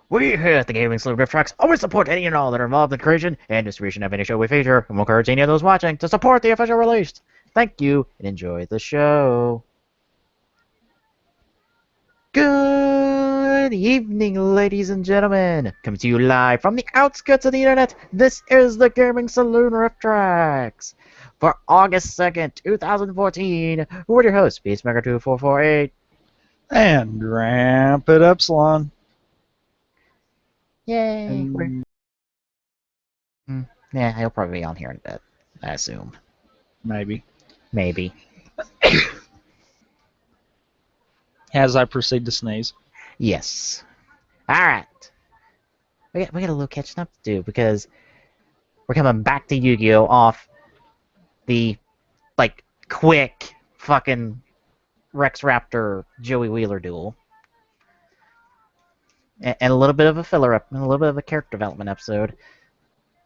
We here at the Gaming Saloon Rift Tracks always support any and all that are involved in the creation and distribution of any show we feature, and we'll encourage any of those watching to support the official release. Thank you, and enjoy the show. Good evening, ladies and gentlemen. Coming to you live from the outskirts of the internet, this is the Gaming Saloon Rift Tracks. For August 2nd, 2014, we're your hosts, Beastmaker2448. And Rampant Epsilon. Yay. Yeah, he'll probably be on here in a bit, I assume. Maybe. As I proceed to sneeze. Yes. Alright. We got a little catching up to do because we're coming back to Yu-Gi-Oh! Off the, quick fucking Rex Raptor Joey Wheeler duel. And a little bit of a filler and a little bit of a character development episode,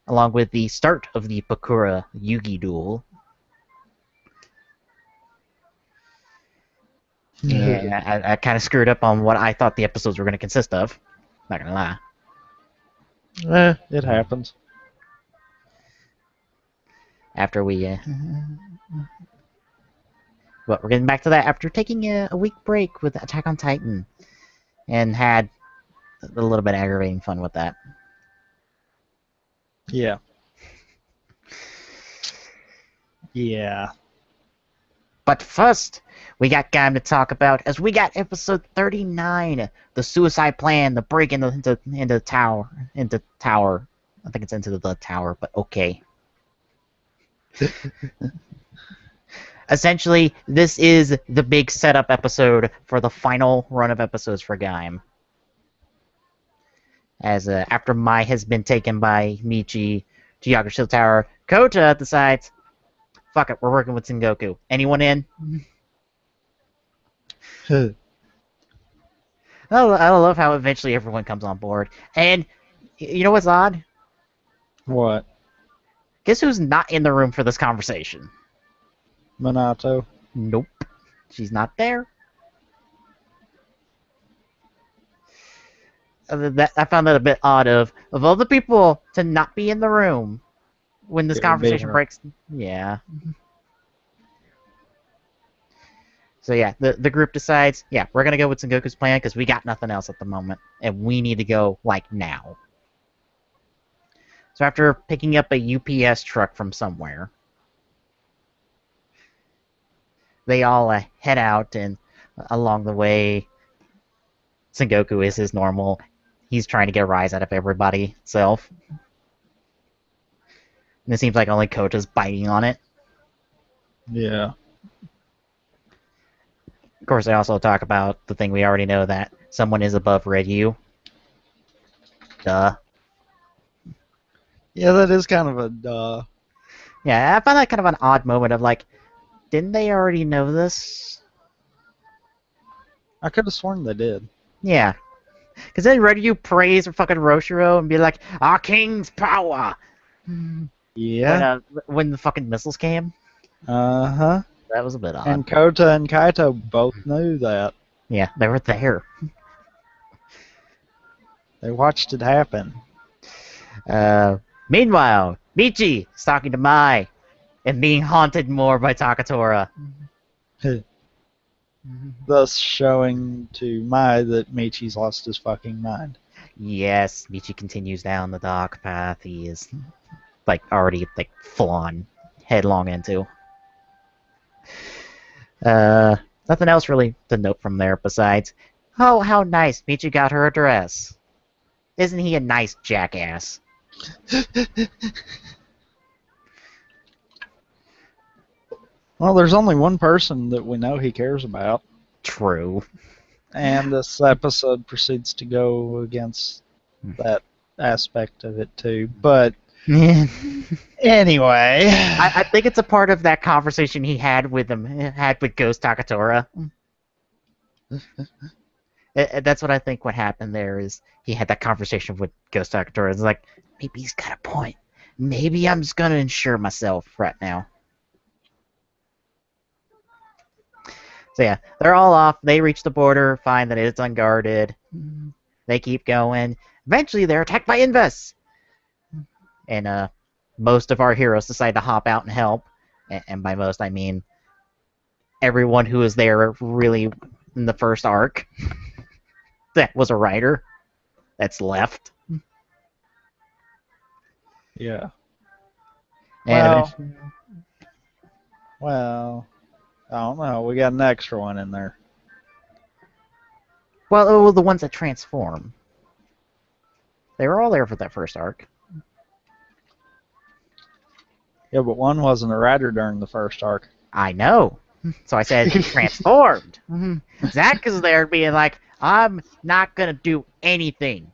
along with the start of the Pakura Yugi duel. Yeah, I kind of screwed up on what I thought the episodes were going to consist of. Not gonna lie. It happens. After we, but we're getting back to that after taking a week break with Attack on Titan, and had a little bit of aggravating fun with that. Yeah. Yeah. But first, we got Gaim to talk about, as we got episode 39, the suicide plan, the break into the tower. I think it's into the tower, but okay. Essentially, this is the big setup episode for the final run of episodes for Gaim. As after Mai has been taken by Michi to Yakuza Tower, Kota decides, fuck it, we're working with Sengoku. Anyone in? I love how eventually everyone comes on board. And you know what's odd? What? Guess who's not in the room for this conversation? Minato. Nope. She's not there. I found that a bit odd of all the people to not be in the room when this conversation breaks. Yeah. So yeah, the group decides, yeah, we're going to go with Sengoku's plan because we got nothing else at the moment, and we need to go, now. So after picking up a UPS truck from somewhere, they all head out, and along the way, Sengoku is his normal. He's trying to get a rise out of everybody itself. And it seems like only Kota's biting on it. Yeah. Of course, they also talk about the thing we already know, that someone is above Ryu. Duh. Yeah, that is kind of a duh. Yeah, I found that kind of an odd moment of didn't they already know this? I could have sworn they did. Yeah. Because then Ryu praise for fucking Roshiro and be like, our king's power! Yeah. When the fucking missiles came. Uh-huh. That was a bit odd. And Kota and Kaito both knew that. Yeah, they were there. They watched it happen. Meanwhile, Michi is talking to Mai and being haunted more by Takatora. Thus showing to Mai that Michi's lost his fucking mind. Yes, Michi continues down the dark path he is already full on headlong into. Nothing else really to note from there besides, oh, how nice Michi got her address. Isn't he a nice jackass? Well, there's only one person that we know he cares about. True. And this episode proceeds to go against that aspect of it too. But anyway, I think it's a part of that conversation he had with Ghost Takatora. That's what I think what happened there is he had that conversation with Ghost Takatora. It's like, maybe he's got a point. Maybe I'm just gonna insure myself right now. So yeah, they're all off. They reach the border, find that it's unguarded. They keep going. Eventually, they're attacked by Invis. And most of our heroes decide to hop out and help. And by most, I mean everyone who was there really in the first arc that was a writer that's left. Yeah. And Well, I don't know. We got an extra one in there. well, the ones that transform. They were all there for that first arc. Yeah, but one wasn't a rider during the first arc. I know. So I said transformed. Zach is there being like, I'm not going to do anything.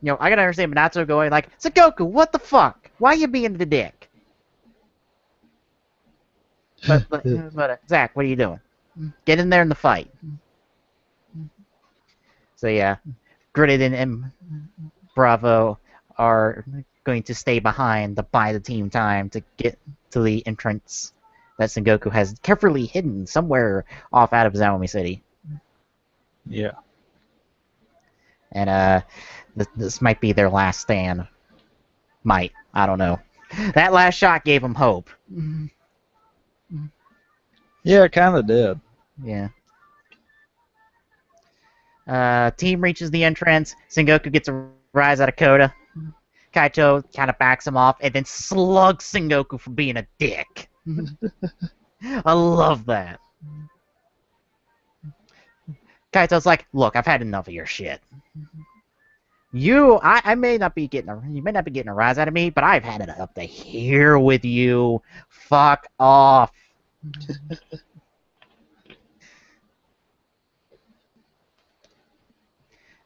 I gotta understand Minato going like, Sengoku, what the fuck? Why are you being the dick? But Zach, what are you doing? Get in there in the fight. So yeah, Gritted and Bravo are going to stay behind to buy the team time to get to the entrance that Sengoku has carefully hidden somewhere off out of Zaomi City. Yeah. And this might be their last stand. I don't know. That last shot gave them hope. Yeah, it kind of did. Yeah. Team reaches the entrance. Sengoku gets a rise out of Kota. Kaito kind of backs him off and then slugs Sengoku for being a dick. I love that. Kaito's like, look, I've had enough of your shit. I may not be getting you may not be getting a rise out of me, but I've had it up to here with you. Fuck off.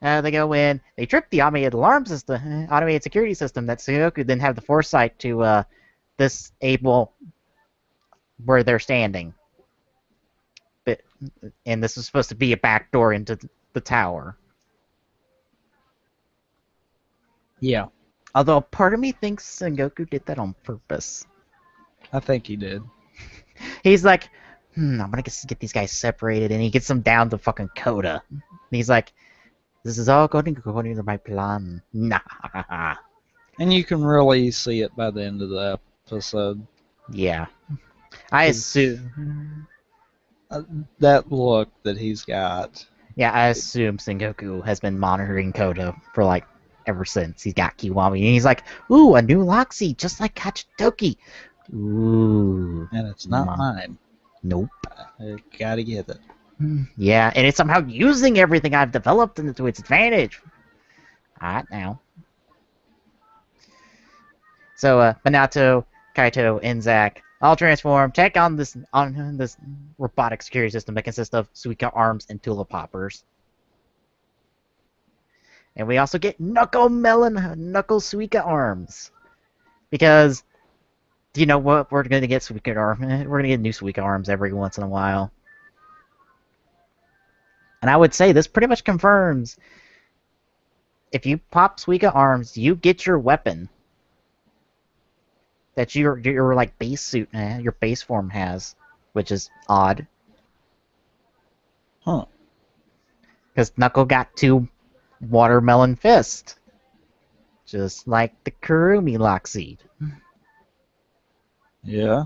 They go in. They trip the automated security system that Sengoku didn't have the foresight to disable where they're standing. And this is supposed to be a back door into the tower. Yeah. Although part of me thinks Sengoku did that on purpose. I think he did. He's like, I'm gonna get these guys separated, and he gets them down to fucking Kota. And he's like, this is all going according to my plan. Nah. And you can really see it by the end of the episode. Yeah. I assume... that look that he's got. Yeah, I assume Sengoku has been monitoring Kota for, ever since he's got Kiwami. And he's like, ooh, a new Loxy, just like Kachitoki. Ooh. And it's not mine. Nope. I gotta get it. Yeah, and it's somehow using everything I've developed to its advantage. Alright, now. So, Minato, Kaito, and Zack all transform, take on this robotic security system that consists of Suika arms and Tula poppers. And we also get Knuckle Suika arms. Because, you know what, we're going to get Suika arms. We're going to get new Suika arms every once in a while. And I would say this pretty much confirms, if you pop Suika arms, you get your weapon that your base suit, your base form has, which is odd. Huh. Because Knuckle got 2 watermelon fists. Just like the Kurumi Lockseed. Yeah.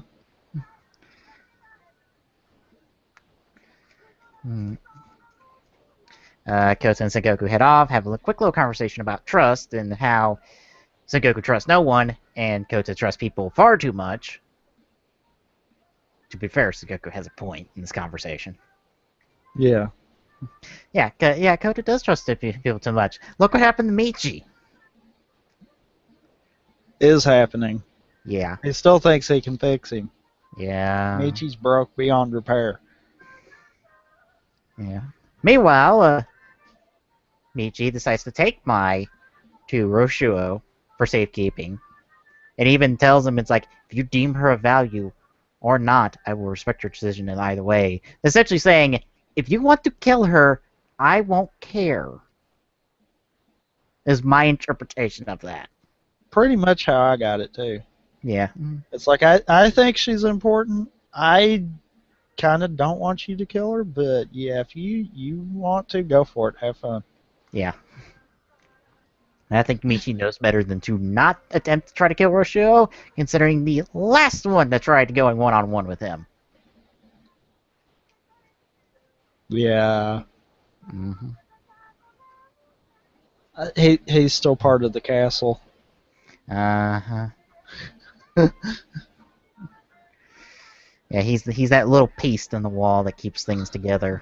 Kota and Sengoku head off, have a quick little conversation about trust and how Sengoku trusts no one, and Kota trusts people far too much. To be fair, Sengoku has a point in this conversation. Yeah. Yeah, Kota does trust people too much. Look what happened to Michi. Is happening. Yeah. He still thinks he can fix him. Yeah. Michi's broke beyond repair. Yeah. Meanwhile, Michi decides to take Mai to Roshuo for safekeeping. It even tells him, it's like, if you deem her of value or not, I will respect your decision in either way. Essentially saying, if you want to kill her, I won't care. Is my interpretation of that. Pretty much how I got it, too. Yeah. It's like, I think she's important. I kind of don't want you to kill her, but yeah, if you want to, go for it. Have fun. Yeah. And I think Michi knows better than to not attempt to try to kill Roshio, considering the last one that tried going one-on-one with him. Yeah. Mm-hmm. He's still part of the castle. Uh-huh. Yeah, he's that little piece in the wall that keeps things together.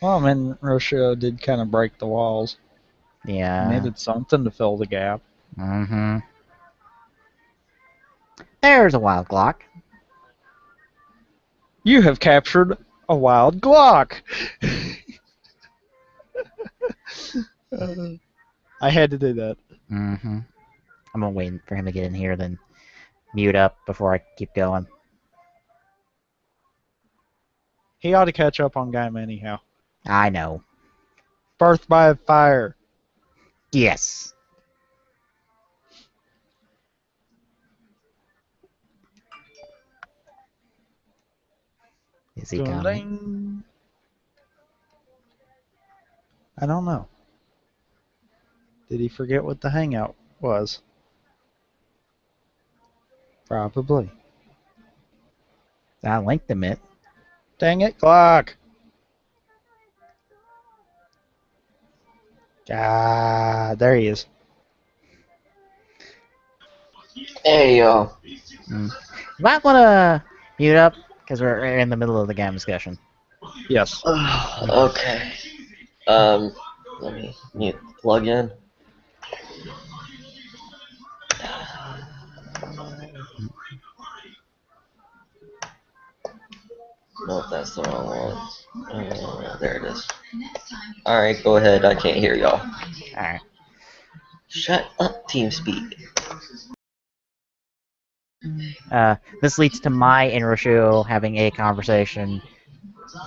Well, I mean, Roshio did kind of break the walls. Yeah. He needed something to fill the gap. Mm-hmm. There's a wild Glock. You have captured a wild Glock! I had to do that. Mm-hmm. I'm gonna wait for him to get in here, then mute up before I keep going. He ought to catch up on Gaim anyhow. I know. Birth by fire. Yes. Is he coming? Ding. I don't know. Did he forget what the hangout was? Probably. I linked him it. Dang it, Glock! Ah, there he is. Hey, yo. You might want to mute up, because we're in the middle of the game discussion. Yes. Okay. Let me mute the plug-in. Nope, that's the wrong one. There it is. Alright, go ahead. I can't hear y'all. Alright. Shut up, TeamSpeak. This leads to Mai and Roshio having a conversation,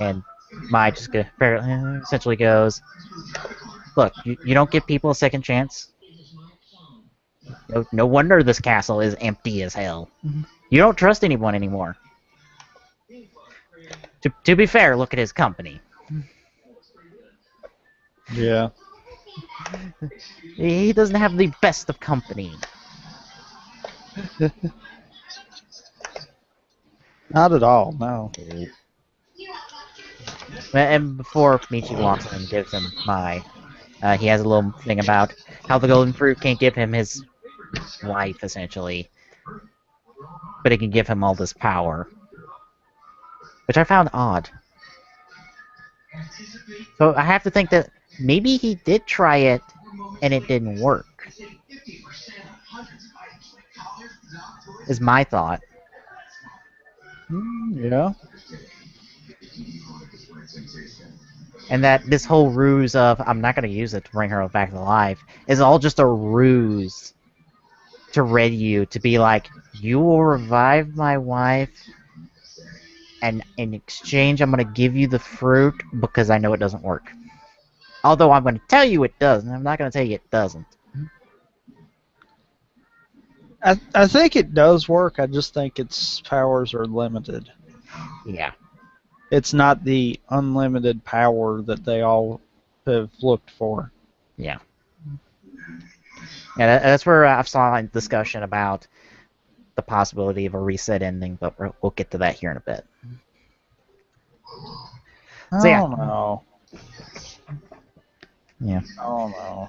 and Mai just essentially goes, look, you don't give people a second chance. No wonder this castle is empty as hell. You don't trust anyone anymore. To be fair, look at his company. Yeah. He doesn't have the best of company. Not at all, no. And before Michi walks in and gives him Mai, he has a little thing about how the golden fruit can't give him his wife, essentially. But it can give him all this power. Which I found odd. So I have to think that maybe he did try it, and it didn't work. Is my thought. Yeah. And that this whole ruse of, I'm not going to use it to bring her back to life, is all just a ruse to ready you to be like, you will revive my wife, and in exchange I'm going to give you the fruit because I know it doesn't work. Although I'm going to tell you it does, and I'm not going to tell you it doesn't. I think it does work. I just think its powers are limited. Yeah. It's not the unlimited power that they all have looked for. Yeah. Yeah, that's where I've saw a discussion about the possibility of a reset ending, but we'll get to that here in a bit. I So yeah. don't know. Yeah. I don't know.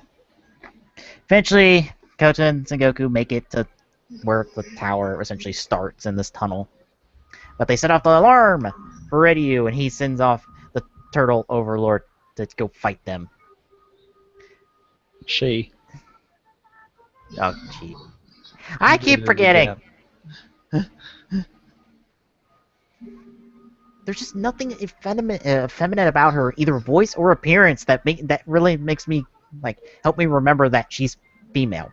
Eventually, Kota and Sengoku make it to where the tower essentially starts in this tunnel. But they set off the alarm for Ryu, and he sends off the turtle overlord to go fight them. She. Oh, gee. I keep forgetting! There's just nothing effeminate about her, either voice or appearance, that really makes me, like, help me remember that she's female.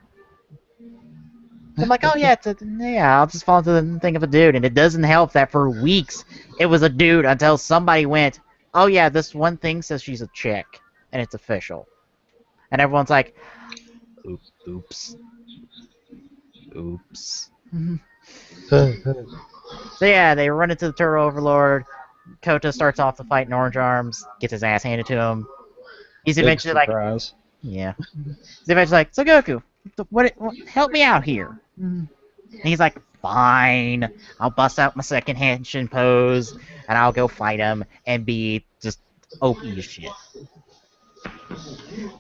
I'm like, oh yeah, yeah, I'll just fall into the thing of a dude, and it doesn't help that for weeks it was a dude until somebody went, oh yeah, this one thing says she's a chick, and it's official. And everyone's like, oops. Oops. So yeah, they run into the Turtle Overlord. Kota starts off the fight in Orange Arms, gets his ass handed to him. He's Big eventually like, surprise. yeah. He's eventually like, so Goku, what help me out here. And he's like, fine, I'll bust out my second Henshin pose, and I'll go fight him and be just OP as shit.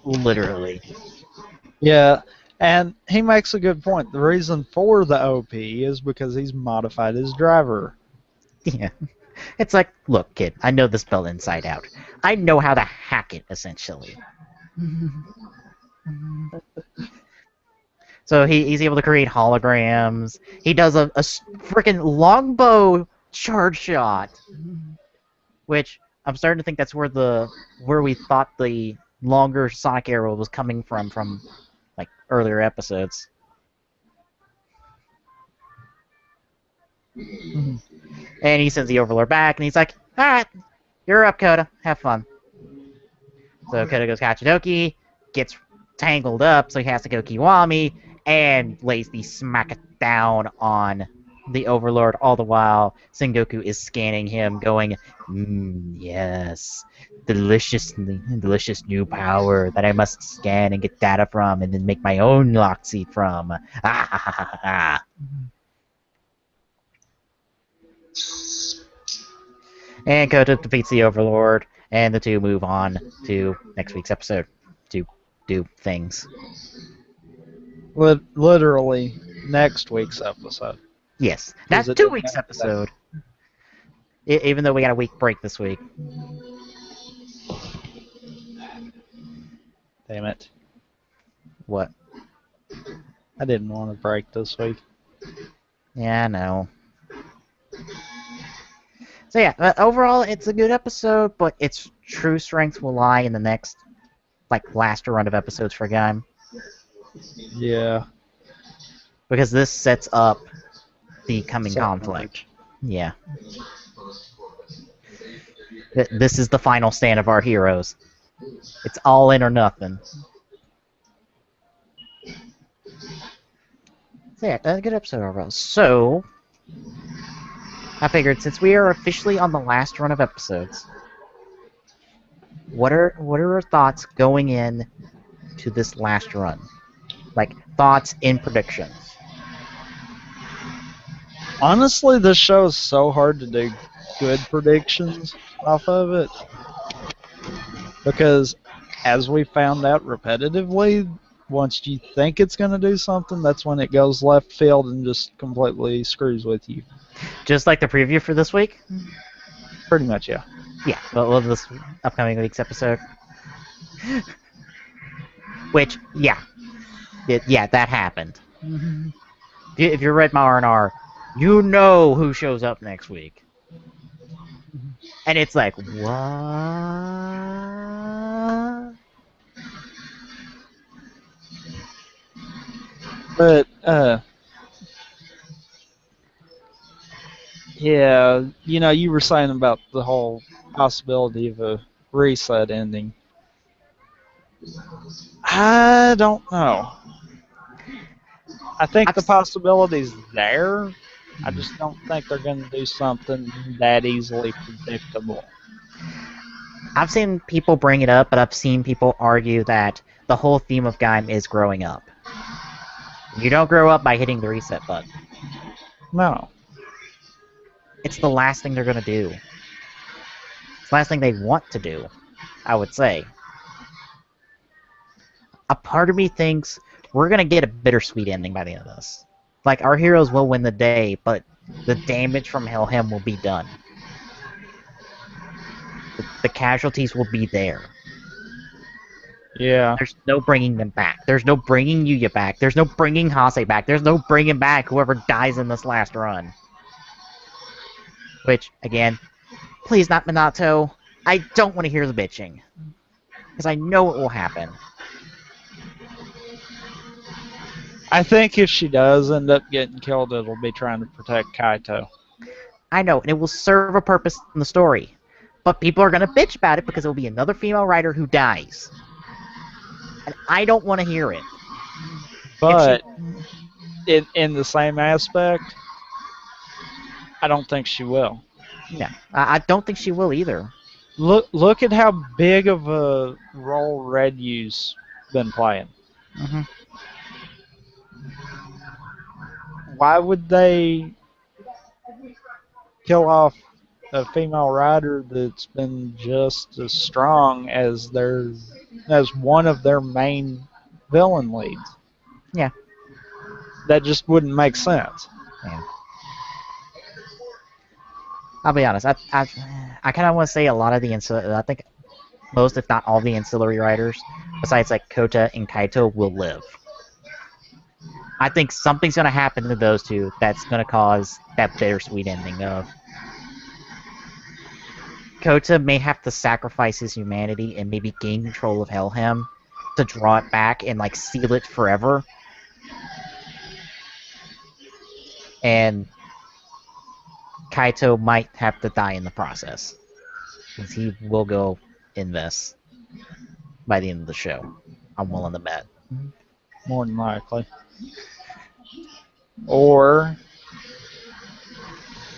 Literally. Yeah, and he makes a good point. The reason for the OP is because he's modified his driver. Yeah. It's like, look, kid, I know this belt inside out. I know how to hack it, essentially. So he's able to create holograms. He does a freaking longbow charge shot, which I'm starting to think that's where we thought the longer Sonic arrow was coming from like earlier episodes. And he sends the Overlord back, and he's like, "Alright, you're up, Kota. Have fun." So Kota goes Kachidoki, gets tangled up, so he has to go Kiwami, and lays the smack down on the Overlord, all the while Sengoku is scanning him, going, yes, delicious new power that I must scan and get data from, and then make my own lock seed from. Ah, ha, ha, ha, ha. And Kota defeats the Overlord, and the two move on to next week's episode to do things. Literally, next week's episode. Yes, 'Cause not it 2 didn't weeks have to. episode. Even though we got a week break this week. Damn it. What? I didn't want to break this week. Yeah, I know. So yeah, overall it's a good episode, but its true strength will lie in the next, like, last run of episodes for Gaim. Yeah. Because this sets up the coming So conflict. Yeah. This is the final stand of our heroes. It's all in or nothing. So yeah, a good episode overall. So, I figured since we are officially on the last run of episodes, what are our thoughts going in to this last run? Like, thoughts in predictions. Honestly, this show is so hard to do good predictions off of it. Because, as we found out repetitively, once you think it's going to do something, that's when it goes left field and just completely screws with you. Just like the preview for this week? Pretty much, yeah. Yeah, well, this upcoming week's episode. Which, yeah. Yeah, that happened. If you read my R&R, you know who shows up next week. And it's like, what? But, yeah, you were saying about the whole possibility of a reset ending. I don't know. I think the possibility's there. I just don't think they're going to do something that easily predictable. I've seen people bring it up, but I've seen people argue that the whole theme of Gaim is growing up. You don't grow up by hitting the reset button. No. It's the last thing they're going to do. It's the last thing they want to do, I would say. A part of me thinks we're going to get a bittersweet ending by the end of this. Like, our heroes will win the day, but the damage from Helheim will be done. The casualties will be there. Yeah. There's no bringing them back. There's no bringing Yuya back. There's no bringing Hase back. There's no bringing back whoever dies in this last run. Which, again, please not Minato. I don't want to hear the bitching. Because I know it will happen. I think if she does end up getting killed, it'll be trying to protect Kaito. I know, and it will serve a purpose in the story. But people are going to bitch about it because it will be another female writer who dies. And I don't want to hear it. But in the same aspect, I don't think she will. No, I don't think she will either. Look at how big of a role Red U's been playing. Hmm. Why would they kill off a female rider that's been just as strong as one of their main villain leads? Yeah. That just wouldn't make sense. Yeah. I'll be honest. I kind of want to say a lot of the I think most, if not all, the ancillary riders, besides like Kota and Kaito, will live. I think something's gonna happen to those two that's gonna cause that bittersweet ending of Kota may have to sacrifice his humanity and maybe gain control of Helheim to draw it back and like seal it forever. And Kaito might have to die in the process, because he will go invest by the end of the show. I'm willing to bet. More than likely. Or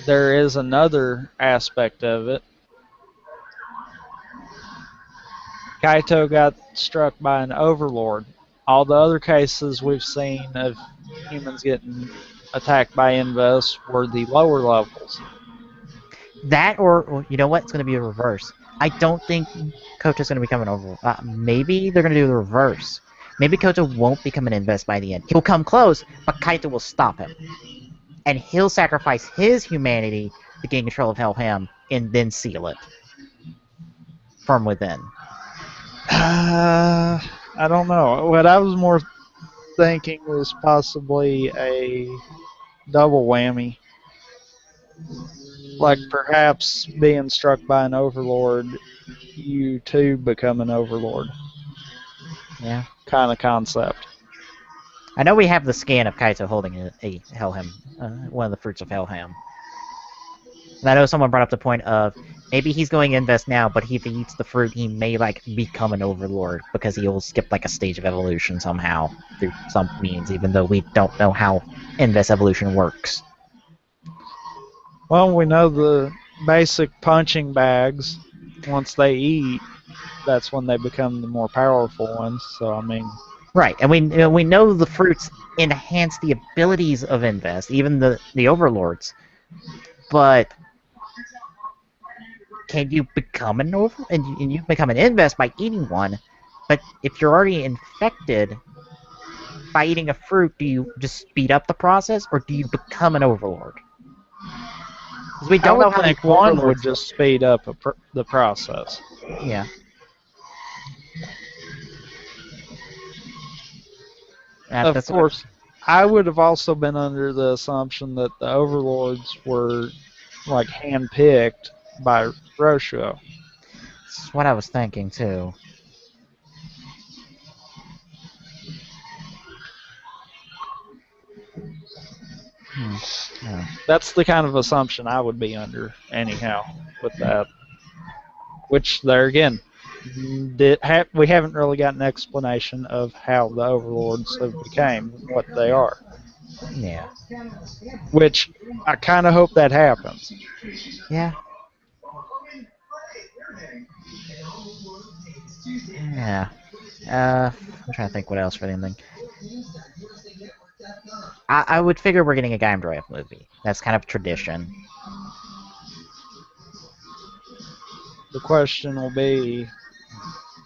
there is another aspect of it. Kaito got struck by an overlord. All the other cases we've seen of humans getting attacked by Invis were the lower levels. That, or you know what? It's going to be a reverse. I don't think Kota's going to become an overlord. Maybe they're going to do the reverse. Maybe Kota won't become an invest by the end. He'll come close, but Kaito will stop him. And he'll sacrifice his humanity to gain control of Helheim and then seal it from within. I don't know. What I was more thinking was possibly a double whammy. Like perhaps being struck by an overlord, you too become an overlord. Yeah. Kind of concept. I know we have the scan of Kaito holding a Helheim, one of the fruits of Helheim. And I know someone brought up the point of maybe he's going invest now, but if he eats the fruit, he may like become an overlord because he'll skip like a stage of evolution somehow through some means, even though we don't know how invest evolution works. Well, we know the basic punching bags. Once they eat, that's when they become the more powerful ones. So I mean, right, and we know the fruits enhance the abilities of invest, even the overlords. But can you become an over and you become an invest by eating one? But if you're already infected by eating a fruit, do you just speed up the process, or do you become an overlord? Because we don't know how think the one overlords would just speed up the process. Yeah. Of That's course, I would have also been under the assumption that the overlords were like handpicked by Rosho. That's what I was thinking too. Yeah. That's the kind of assumption I would be under, anyhow, with that. Which, there again, we haven't really got an explanation of how the overlords have became what they are. Yeah. Which I kind of hope that happens. Yeah. Yeah. I'm trying to think what else for anything. I would figure we're getting a Gaim Drive movie. That's kind of tradition. The question will be,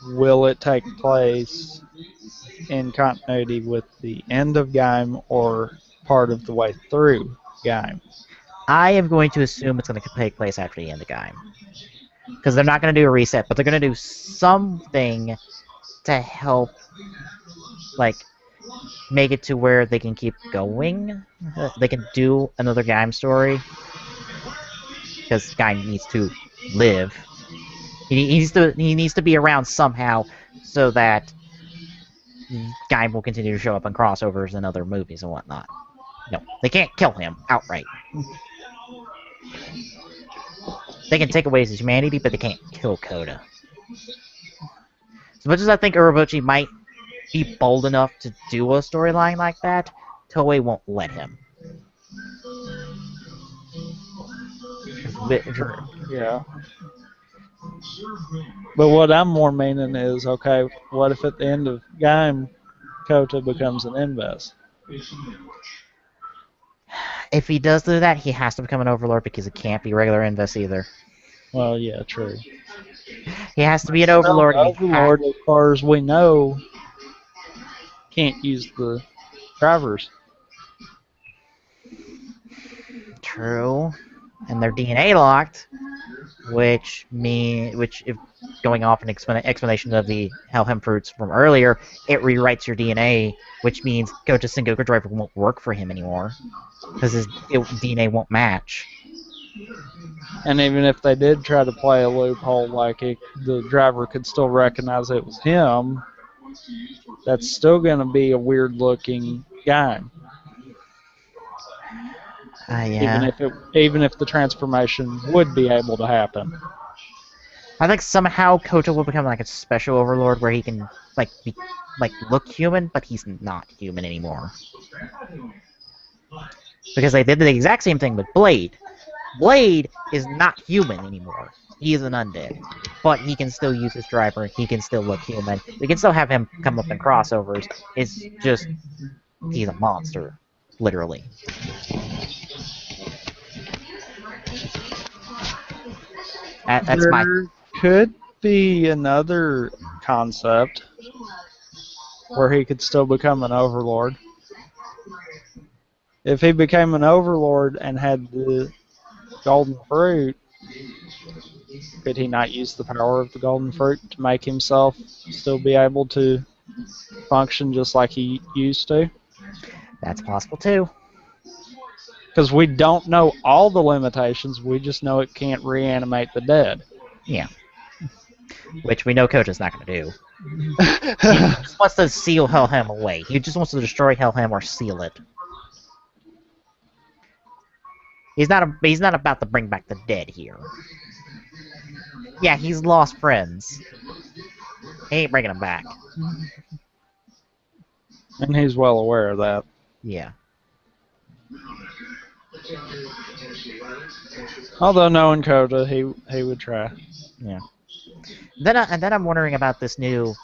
will it take place in continuity with the end of Gaim or part of the way through Gaim? I am going to assume it's going to take place after the end of Gaim. Because they're not going to do a reset, but they're going to do something to help, like, make it to where they can keep going. They can do another Gaim story. Because Gaim needs to live. He needs to be around somehow so that Gaim will continue to show up in crossovers and other movies and whatnot. No, they can't kill him outright. They can take away his humanity, but they can't kill Kota. As much as I think Urobuchi might be bold enough to do a storyline like that, Toei won't let him. Yeah. But what I'm more meaning is, okay, what if at the end of Gaim, Kota becomes an invest? If he does do that, he has to become an overlord because it can't be regular invest either. Well, yeah, true. He has to be an Still, overlord, the and Overlord, as far as we know, can't use the drivers. True, and they're DNA locked, which if going off an explanation of the Helhem fruits from earlier, it rewrites your DNA, which means Goto Sengoku Driver won't work for him anymore because his DNA won't match. And even if they did try to play a loophole, like the driver could still recognize it was him, that's still going to be a weird looking guy. Yeah. Even if the transformation would be able to happen. I think somehow Koto will become like a special overlord where he can look human, but he's not human anymore. Because they did the exact same thing with Blade. Blade is not human anymore. He is an undead. But he can still use his driver, he can still look human. We can still have him come up in crossovers. It's just he's a monster. Literally. That's my There could be another concept where he could still become an overlord. If he became an overlord and had the golden fruit, could he not use the power of the golden fruit to make himself still be able to function just like he used to? That's possible too. Because we don't know all the limitations, we just know it can't reanimate the dead. Yeah. Which we know Kota's not going to do. He just wants to seal Helhem away. He just wants to destroy Helhem or seal it. He's not about to bring back the dead here. Yeah, he's lost friends. He ain't bringing them back. And he's well aware of that. Yeah. Although knowing Kota, he would try. Yeah. Then I'm wondering about this new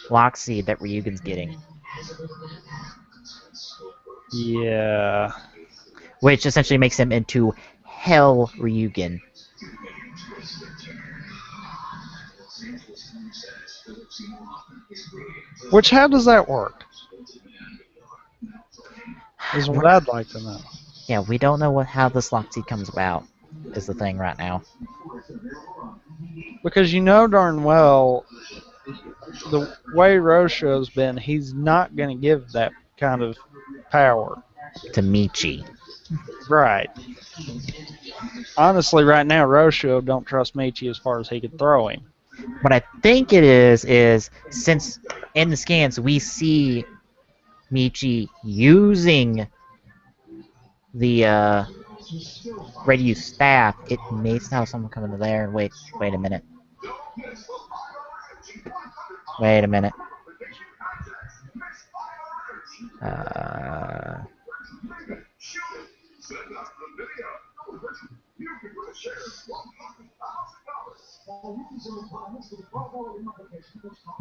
lock seed that Ryugen's getting. Yeah. Which essentially makes him into Hell Ryugen. Which, how does that work? Is what I'd like to know. Yeah, we don't know how this lock seed comes about, is the thing right now. Because you know darn well, the way Rosho's been, he's not going to give that kind of power. To Michi. Right. Honestly, right now, Rosho don't trust Michi as far as he could throw him. What I think it is since in the scans we see Michi using the ready use staff, it may have someone come into there and wait a minute. Wait a minute. I'm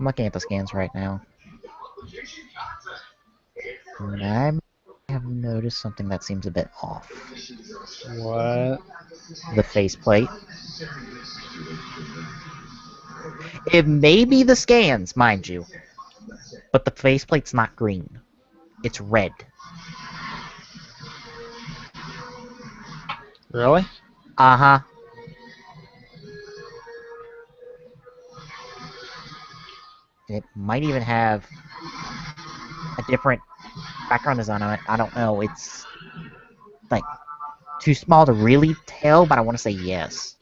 looking at the scans right now. And I have noticed something that seems a bit off. What? The faceplate. It may be the scans, mind you, but the faceplate's not green. It's red. Really? Uh-huh. It might even have a different background design on it. I don't know. It's like too small to really tell, but I want to say yes.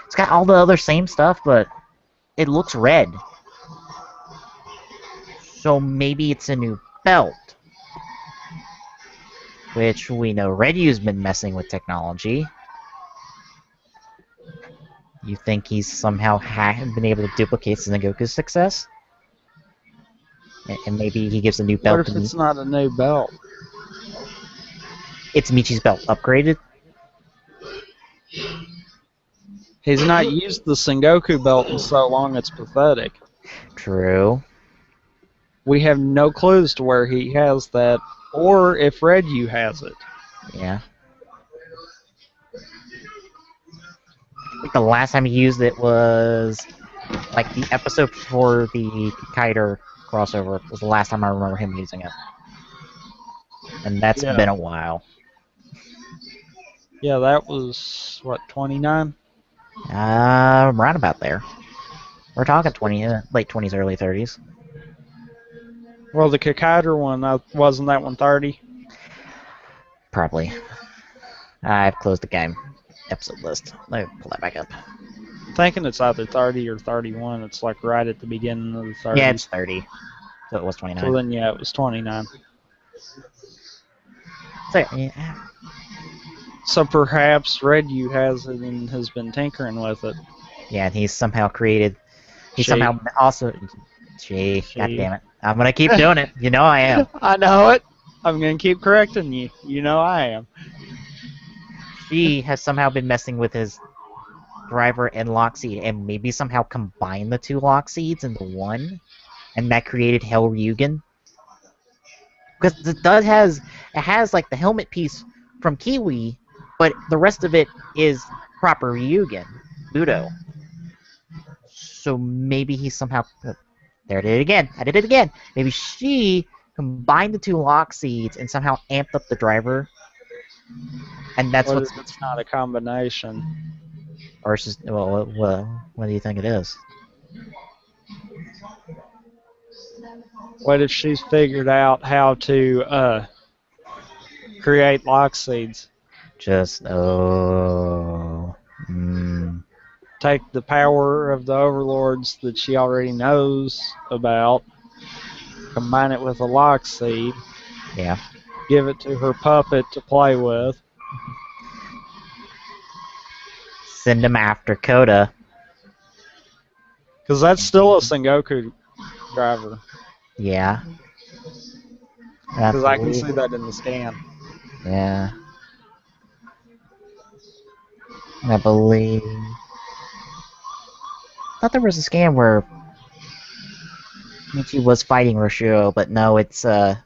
It's got all the other same stuff, but it looks red. So maybe it's a new belt. Which we know Redyu's been messing with technology. You think he's somehow been able to duplicate Sengoku's success? And maybe he gives a new What belt if to it's not a new belt? It's Michi's belt upgraded? He's not used the Sengoku belt in so long it's pathetic. True. We have no clues to where he has that, or if Redyu has it. Yeah. I think the last time he used it was like the episode before the Kiter crossover was the last time I remember him using it. And that's Yeah. been a while. Yeah, that was, what, 29? Right about there. We're talking late 20s, early 30s. Well, the Kikaider one, wasn't that one 30? Probably. I've closed the game episode list. Let me pull that back up. I'm thinking it's either 30 or 31. It's like right at the beginning of the 30s. Yeah, it's 30. So it was 29. So then, yeah, it was 29. So, yeah. So perhaps Redyu has it and has been tinkering with it. Yeah, and he's somehow created. He She. somehow also. God damn it! I'm gonna keep doing it. You know I am. I know it. I'm going to keep correcting you. You know I am. She has somehow been messing with his driver and lock seed, and maybe somehow combined the two lock seeds into one, and that created Hell Ryugen. Because it has like the helmet piece from Kiwi, but the rest of it is proper Ryugen, Budo. So maybe he somehow. There I did it again. I did it again. Maybe she combined the two lock seeds and somehow amped up the driver. And that's What what's. if it's not a combination? Or it's just. Well, what do you think it is? What if she's figured out how to create lock seeds? Just. Oh. Take the power of the overlords that she already knows about, combine it with a lock seed, Yeah. give it to her puppet to play with. Send him after Coda. Because that's still a Sengoku driver. Yeah. Because I can see that in the scan. Yeah. I believe. I thought there was a scan where Michi was fighting Roshiro, but no, it's it's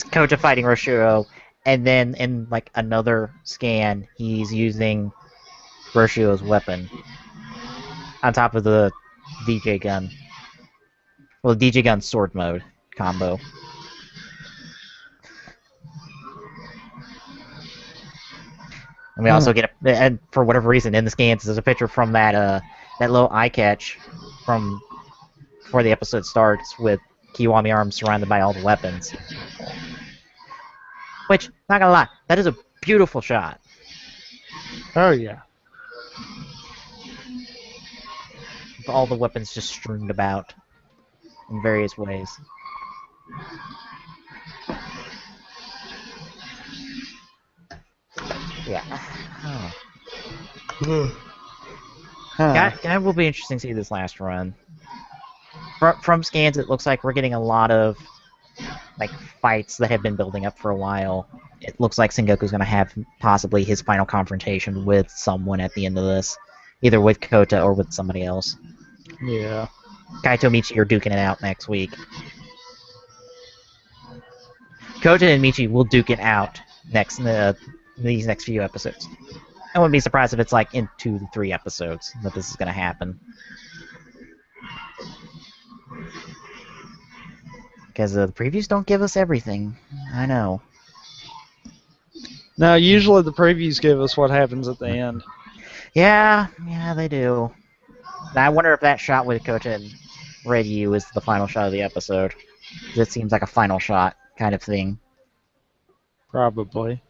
Koja fighting Roshiro, and then in like another scan, he's using Roshiro's weapon on top of the DJ gun. Well, DJ gun sword mode combo. And we also get and for whatever reason in the scans there's a picture from that little eye catch from before the episode starts with Kiwami arms surrounded by all the weapons. Which, not gonna lie, that is a beautiful shot. Oh, yeah. With all the weapons just strewn about in various ways. Yeah. Oh. That will be interesting to see this last run. From scans, it looks like we're getting a lot of like fights that have been building up for a while. It looks like Sengoku's going to have possibly his final confrontation with someone at the end of this, either with Kota or with somebody else. Yeah. Kaito Michi are duking it out next week. Kota and Michi will duke it out these next few episodes. I wouldn't be surprised if it's like in 2 to 3 episodes that this is going to happen. Because the previews don't give us everything. I know. No, usually the previews give us what happens at the end. Yeah, they do. I wonder if that shot with Kota and Redyu is the final shot of the episode. It seems like a final shot kind of thing. Probably.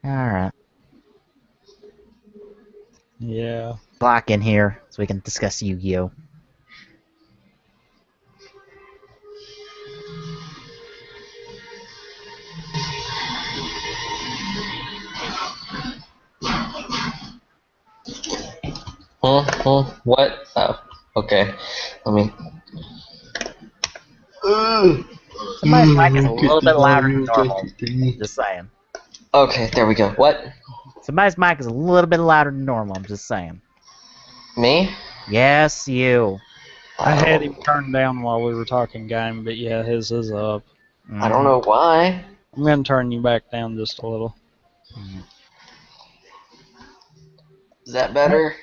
Alright. Yeah. Block in here so we can discuss Yu-Gi-Oh! What? Oh, okay. Let me. Somebody's mic is a little bit louder than normal. Just saying. Okay, there we go. What? Somebody's mic is a little bit louder than normal. I'm just saying. Me? Yes, you. I had him turned down while we were talking game, but yeah, his is up. I don't know why. I'm going to turn you back down just a little. Is that better?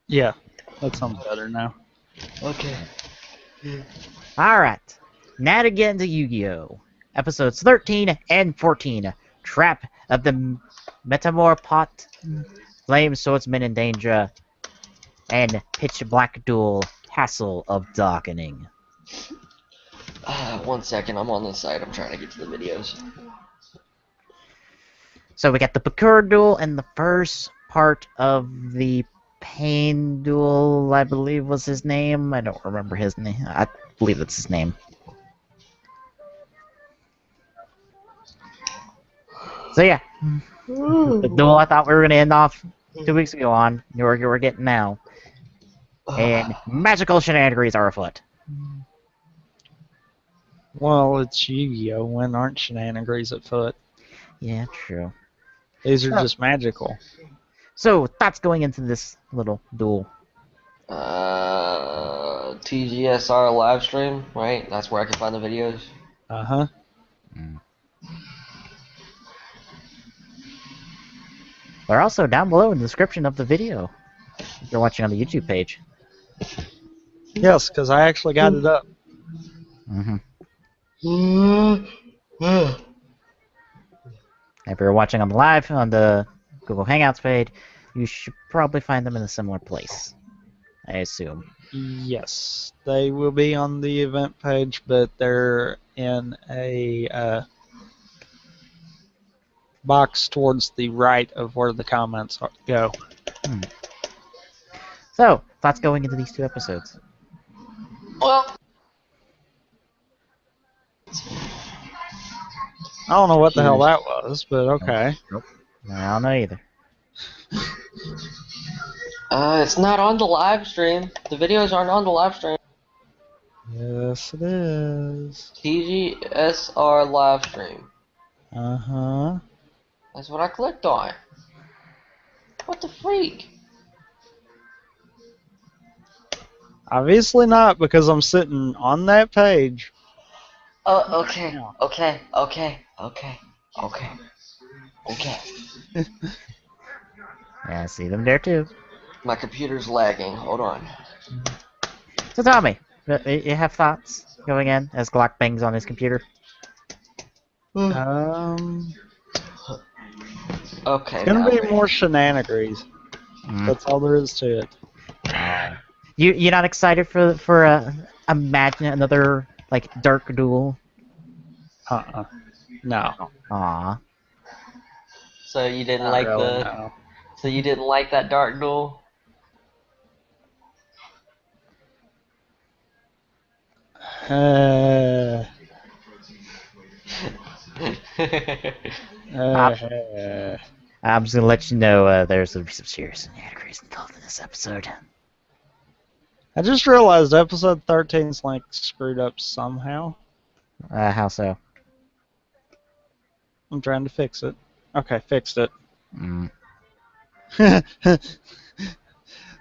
Yeah, that sounds better now. Okay. Alright. Now to get into Yu-Gi-Oh! Episodes 13 and 14. Trap of the Metamorpot, Flame Swordsman in Danger, and Pitch Black Duel, Castle of Darkening. 1 second, I'm on the site. I'm trying to get to the videos. So we got the Bakura Duel and the first part of the Pain Duel, I believe was his name. I don't remember his name. I believe that's his name. So yeah, the duel I thought we were going to end off 2 weeks ago on, we're getting now. And magical shenanigans are afoot. Well, it's Yu-Gi-Oh! When aren't shenanigans at foot? Yeah, true. These are just magical. So, thoughts going into this little duel? TGSR live stream, right? That's where I can find the videos. Uh-huh. They're also down below in the description of the video if you're watching on the YouTube page. Yes, because I actually got it up. If you're watching on the live on the Google Hangouts page, you should probably find them in a similar place, I assume. Yes, they will be on the event page, but they're in a box towards the right of where the comments go. So, thoughts going into these 2 episodes? Well, I don't know what the hell that was, but okay. Nope. I don't know either. it's not on the live stream. The videos aren't on the live stream. Yes, it is. TGSR live stream. Uh-huh. That's what I clicked on. What the freak? Obviously not, because I'm sitting on that page. Oh, okay. Yeah, I see them there too. My computer's lagging. Hold on. So tell me, you have thoughts going in as Glock bangs on his computer? Okay. It's gonna be more shenanigans. That's all there is to it. You're not excited for imagine another like dark duel? No. Aw. So you didn't Not like really, the. no. So you didn't like that dark duel? I'm just gonna let you know there's gonna be some serious shenanigans involved in this episode. I just realized episode 13's like screwed up somehow. How so? I'm trying to fix it. Okay, fixed it.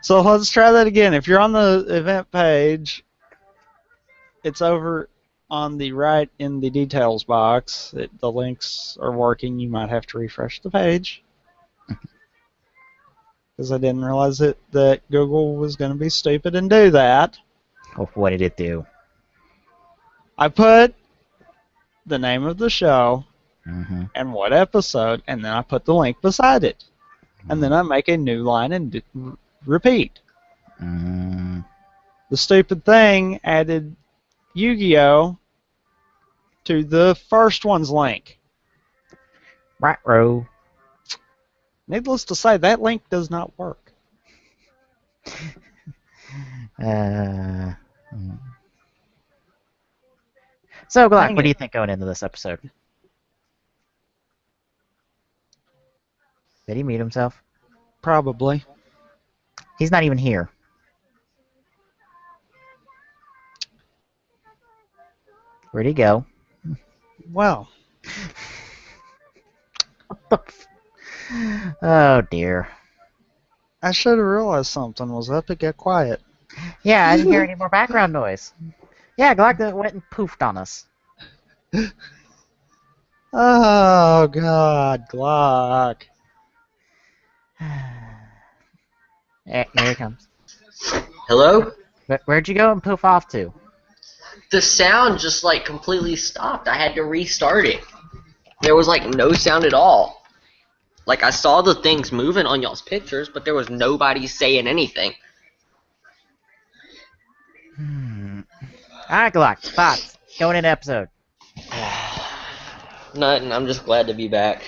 So let's try that again. If you're on the event page, it's over on the right in the details box. The links are working. You might have to refresh the page. Because I didn't realize that Google was going to be stupid and do that. Oh, what did it do? I put the name of the show and what episode, and then I put the link beside it. And then I make a new line and repeat. The stupid thing added Yu-Gi-Oh! To the first one's link. Right, row. Needless to say, that link does not work. So, Glock, what do you think going into this episode? Did he mute himself? Probably. He's not even here. Where'd he go? Well, Oh dear. I should have realized something was up. It got quiet. Yeah, I didn't hear any more background noise. Yeah, Galacta went and poofed on us. Oh God, Glock. Here he comes. Hello? Where'd you go and poof off to? The sound just like completely stopped. I had to restart it. There was like no sound at all. Like I saw the things moving on y'all's pictures, but there was nobody saying anything. Alright, Galacta, thoughts. Going into episode. Nothing. I'm just glad to be back.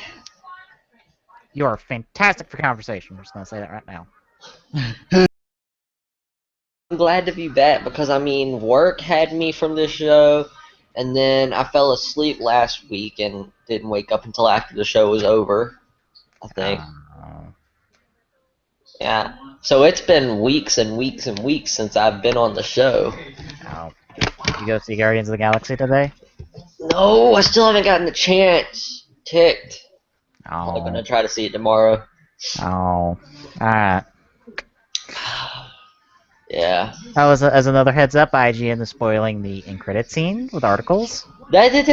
You are fantastic for conversation. I'm just gonna say that right now. I'm glad to be back because I mean, work had me from this show, and then I fell asleep last week and didn't wake up until after the show was over. I think. Yeah. So it's been weeks and weeks and weeks since I've been on the show. Oh. Did you go see Guardians of the Galaxy today? No, I still haven't gotten the chance. Ticked. I'm Oh. gonna try to see it tomorrow. Oh. Alright. Yeah. Oh, as another heads up, IGN is spoiling the end credit scene with articles. Granted,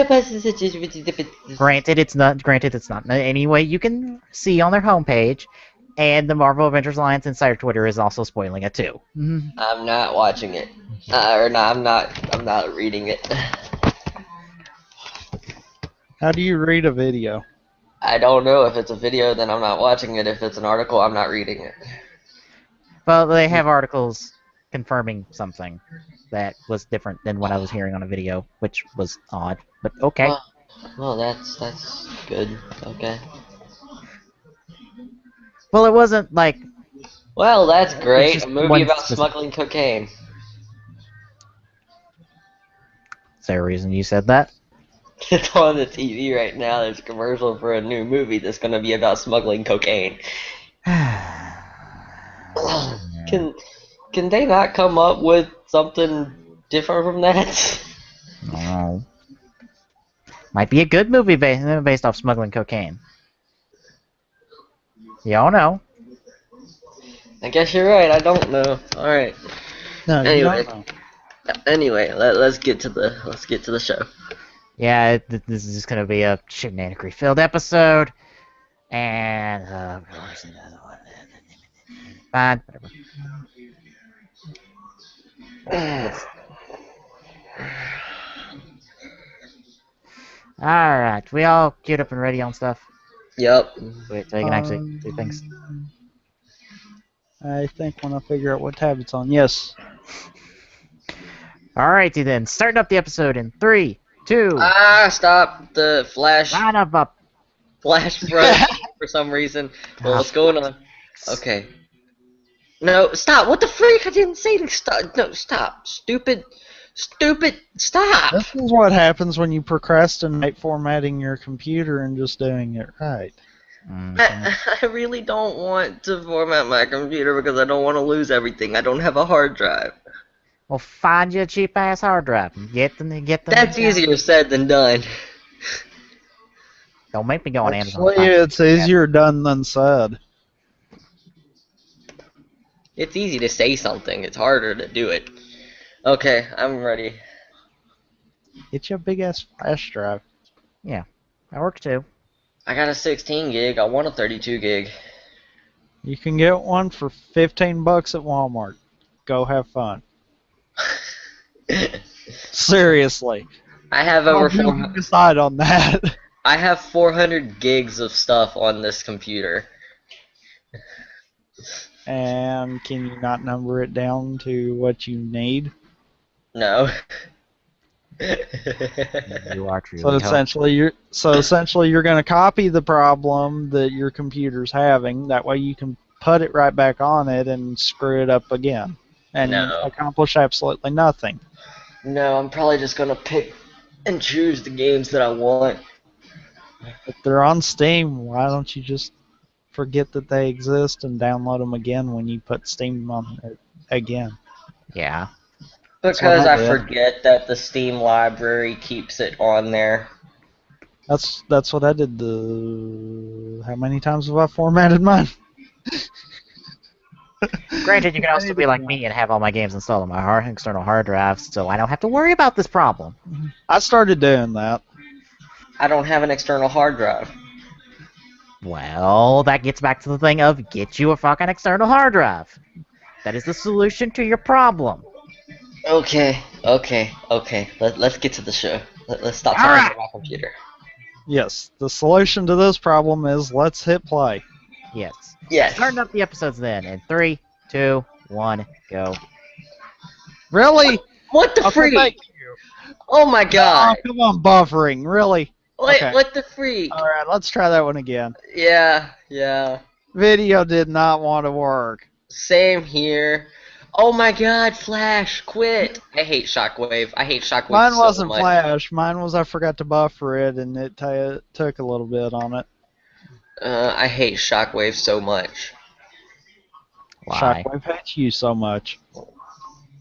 it's not in any way you can see on their homepage, and the Marvel Avengers Alliance Insider Twitter is also spoiling it too. I'm not watching it. Or no, I'm not reading it. How do you read a video? I don't know. If it's a video, then I'm not watching it. If it's an article, I'm not reading it. Well, they have articles confirming something that was different than what I was hearing on a video, which was odd, but okay. Well, that's good. Okay. Well, it wasn't like... Well, that's great. just A movie one about specific- smuggling cocaine. Is there a reason you said that? It's on the TV right now. There's a commercial for a new movie that's going to be about smuggling cocaine. Can they not come up with something different from that? No. Might be a good movie based off smuggling cocaine. Y'all know. I guess you're right. I don't know. All right. No, you Anyway. don't know. Anyway, let's get to the show. Yeah, this is just gonna be a shenanigan filled episode, and where's another one? Fine, whatever. All right, we all queued up and ready on stuff. Yep. Wait, so you can actually do things. I think when I figure out what tab it's on, yes. Alrighty then, starting up the episode in 3, 2. Stop the flash. Line up. Flash front for some reason. Well, what's going on? Okay. No, stop. What the freak? I didn't say to stop. No, stop. Stupid, stop. This is what happens when you procrastinate formatting your computer and just doing it right. I really don't want to format my computer because I don't want to lose everything. I don't have a hard drive. Well, find you a cheap ass hard drive and get them. That's easier said than done. Don't make me go on Amazon. Actually, it's easier done than said. It's easy to say something. It's harder to do it. Okay, I'm ready. Get you a big ass flash drive. Yeah, that works too. I got a 16 gig. I want a 32 gig. You can get one for $15 at Walmart. Go have fun. Seriously. I have over decide on that. I have 400 gigs of stuff on this computer. And can you not number it down to what you need? No. You are true. So essentially, you're going to copy the problem that your computer's having. That way, you can put it right back on it and screw it up again, and accomplish absolutely nothing. No, I'm probably just gonna pick and choose the games that I want. If they're on Steam, why don't you just forget that they exist and download them again when you put Steam on it again. Yeah. Because I did. forget that the Steam library keeps it on there. That's what I did. How many times have I formatted mine? Granted, you can also be like me and have all my games installed on my external hard drive, so I don't have to worry about this problem. I started doing that. I don't have an external hard drive. Well, that gets back to the thing of get you a fucking external hard drive. That is the solution to your problem. Okay. Let's get to the show. Let's stop All talking right. about my computer. Yes, the solution to this problem is let's hit play. Yes. Yes. Starting up the episodes then in 3, 2, 1, go. Really? What the Okay, freak? thank you. Oh my god. Oh, come on, buffering. Really? Okay. What the freak? All right, let's try that one again. Yeah. Video did not want to work. Same here. Oh my god, Flash, quit! I hate Shockwave. I hate Shockwave Mine so wasn't much. Flash. Mine was I forgot to buffer it, and it took a little bit on it. I hate Shockwave so much. Why? Shockwave hates you so much.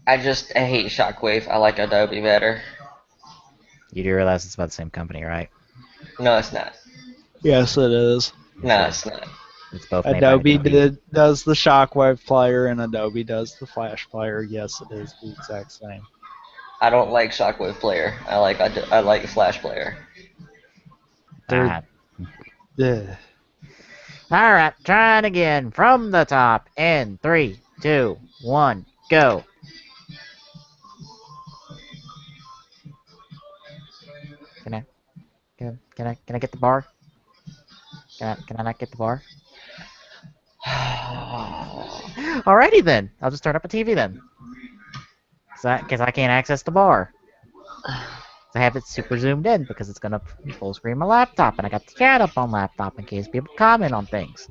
I hate Shockwave. I like Adobe better. You do realize it's about the same company, right? No, it's not. Yes, it is. No, it's not. It's both made Adobe by Adobe. does the Shockwave player, and Adobe does the Flash player. Yes, it is the exact same. I don't like Shockwave player. I like Flash player. They're, ugh. Alright, trying again from the top in 3, 2, 1, go. Can I get the bar? Can I not get the bar? Alrighty then. I'll just turn up a TV then. Cause I can't access the bar. I have it super zoomed in because it's gonna full screen my laptop, and I got the chat up on laptop in case people comment on things.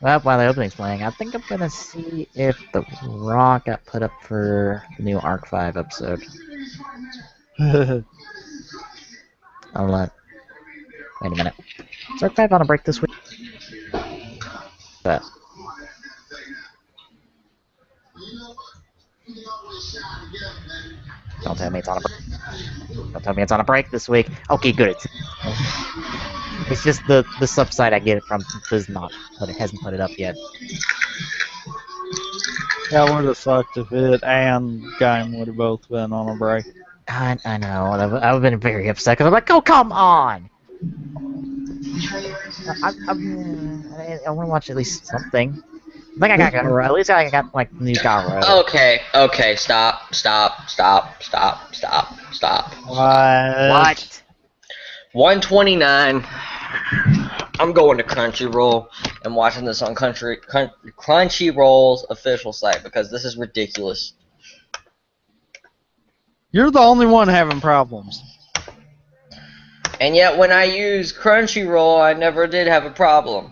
Well, while the opening's playing, I think I'm gonna see if the Raw got put up for the new Arc 5 episode. I'll let. Wait a minute. Is Arc 5 on a break this week? But. Don't tell me it's on a break. Don't tell me it's on a break this week. Okay, good. It's just the subsite I get it from hasn't put it up yet. Yeah, I would have sucked if it and Gaim would have both been on a break. I know. I would have been very upset because I'm like, oh, come on! I want to watch at least something. I think I got at least I got like new Garo. Okay, stop. What? 129. I'm going to Crunchyroll and watching this on Crunchyroll's official site because this is ridiculous. You're the only one having problems. And yet when I use Crunchyroll, I never did have a problem.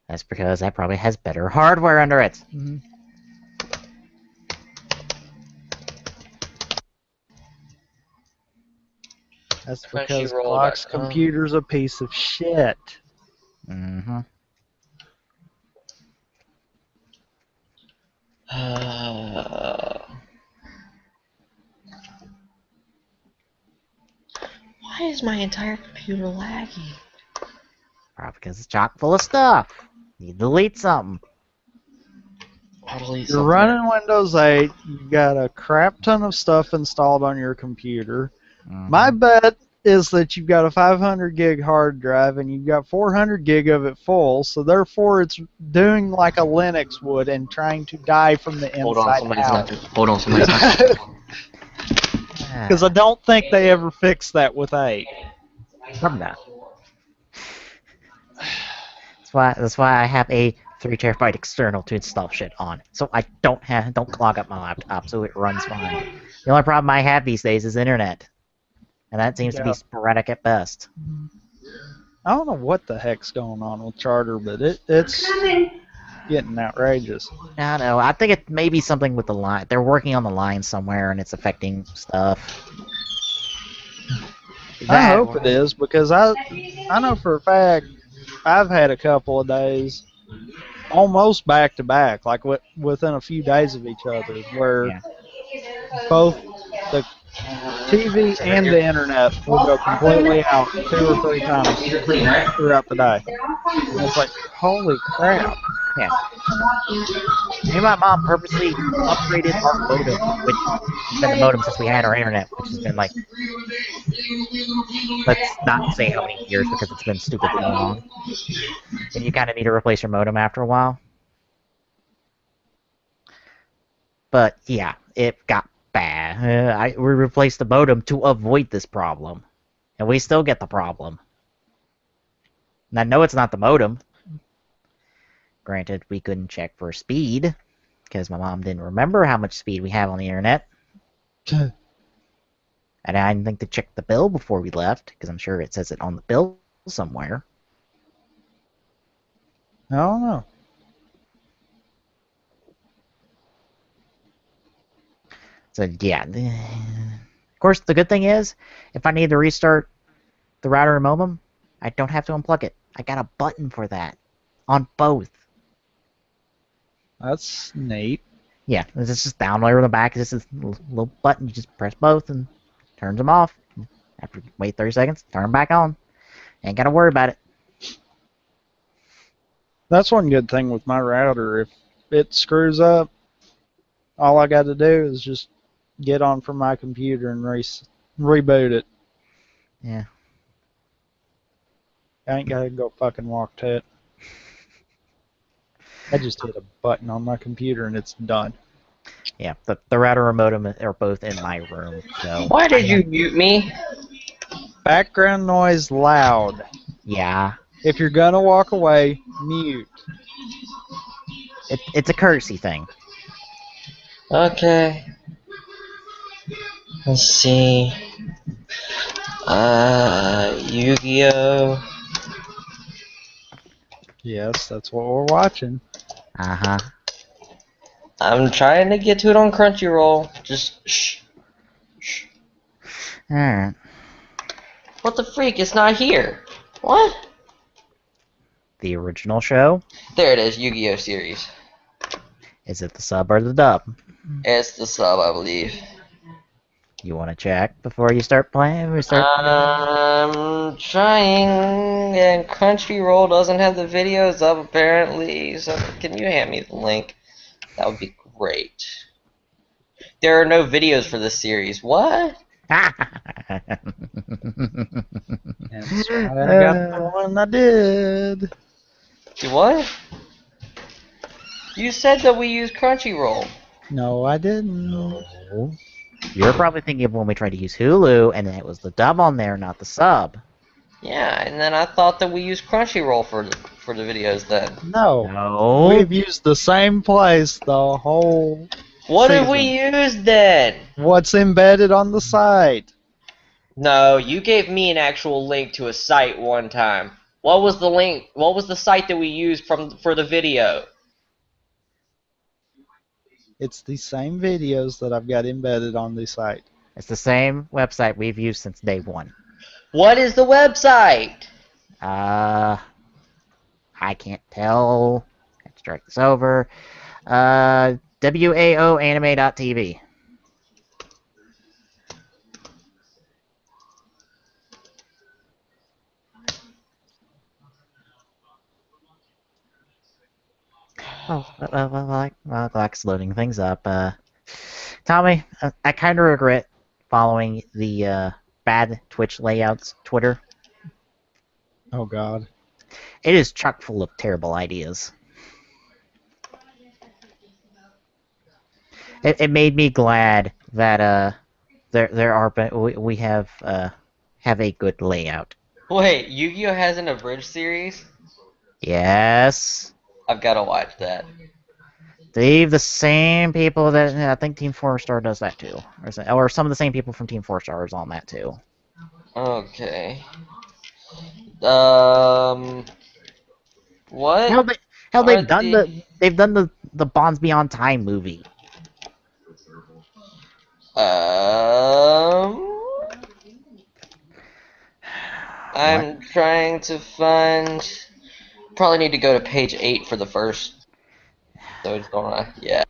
That's because that probably has better hardware under it. That's because Crunchyroll.com. Clock's computer's a piece of shit. Mm-hmm. Why is my entire computer laggy? Probably because it's chock full of stuff. You delete something. You're running Windows 8, you got a crap ton of stuff installed on your computer. Mm-hmm. My bet is that you've got a 500 gig hard drive and you've got 400 gig of it full, so therefore it's doing like a Linux would and trying to die from the inside out. Hold on, somebody's not. Because I don't think they ever fixed that with 8. Probably not. That's why I have a necessary terabyte external to install shit on. So I don't clog up my laptop, so it runs fine. The only problem I have these days is internet. And that seems to be Yeah. sporadic at best. I don't know what the heck's going on with Charter, but it's getting outrageous. I don't know. I think it may be something with the line. They're working on the line somewhere, and it's affecting stuff. I hope it is, because I know for a fact I've had a couple of days almost back to back, like within a few days of each other, where Yeah. both the TV and the internet will go completely out 2 or 3 times throughout the day. And it's like, holy crap. Yeah. Me and my mom purposely upgraded our modem, which has been the modem since we had our internet, which has been like, let's not say how many years because it's been stupidly long. And you kind of need to replace your modem after a while. But yeah, it got bad. We replaced the modem to avoid this problem. And we still get the problem. And I know it's not the modem. Granted, we couldn't check for speed, because my mom didn't remember how much speed we have on the internet. And I didn't think to check the bill before we left, because I'm sure it says it on the bill somewhere. I don't know. So yeah. Of course, the good thing is, if I need to restart the router and modem, I don't have to unplug it. I got a button for that. On both. That's neat. Yeah, it's just down there in the back. This is a little button. You just press both and turns them off. After wait 30 seconds, turn them back on. Ain't gotta worry about it. That's one good thing with my router. If it screws up, all I got to do is just get on from my computer and reboot it. Yeah. I ain't got to go fucking walk to it. I just hit a button on my computer and it's done. Yeah, the router and modem are both in my room. So Why did you mute me? Background noise loud. yeah, If you're gonna walk away, mute. it's a courtesy thing. Okay. Let's see. Yu-Gi-Oh! Yes, that's what we're watching. Uh-huh. I'm trying to get to it on Crunchyroll. Just shh. Shh. Alright. What the freak? It's not here. What? The original show? There it is, Yu-Gi-Oh! Series. Is it the sub or the dub? It's the sub, I believe. You want to check before you start playing? I'm trying, and Crunchyroll doesn't have the videos up apparently. So can you hand me the link? That would be great. There are no videos for this series. What? That's why I got the one I did. You what? You said that we use Crunchyroll. No, I didn't. No. You're probably thinking of when we tried to use Hulu, and it was the dub on there, not the sub. Yeah, and then I thought that we used Crunchyroll for the videos then. No. No. We've used the same place the whole What season. did we use then? What's embedded on the site? No, you gave me an actual link to a site one time. What was the link? What was the site that we used for the video? It's the same videos that I've got embedded on the site. It's the same website we've used since day one. What is the website? I can't tell. Let's drag this over. WAOanime.tv. Well, Black's loading things up. Tommy, I kind of regret following the bad Twitch layouts Twitter. Oh, God. It is chock full of terrible ideas. It made me glad that we have a good layout. Wait, Yu-Gi-Oh has an abridged series? Yes. I've got to watch that. Leave the same people that I think Team 4-Star does that too, or some of the same people from Team 4-Star is on that too. Okay. What Hell, are they've done the Bonds Beyond Time movie. I'm trying to find. Probably need to go to page 8 for the first. So it's gonna. Yeah.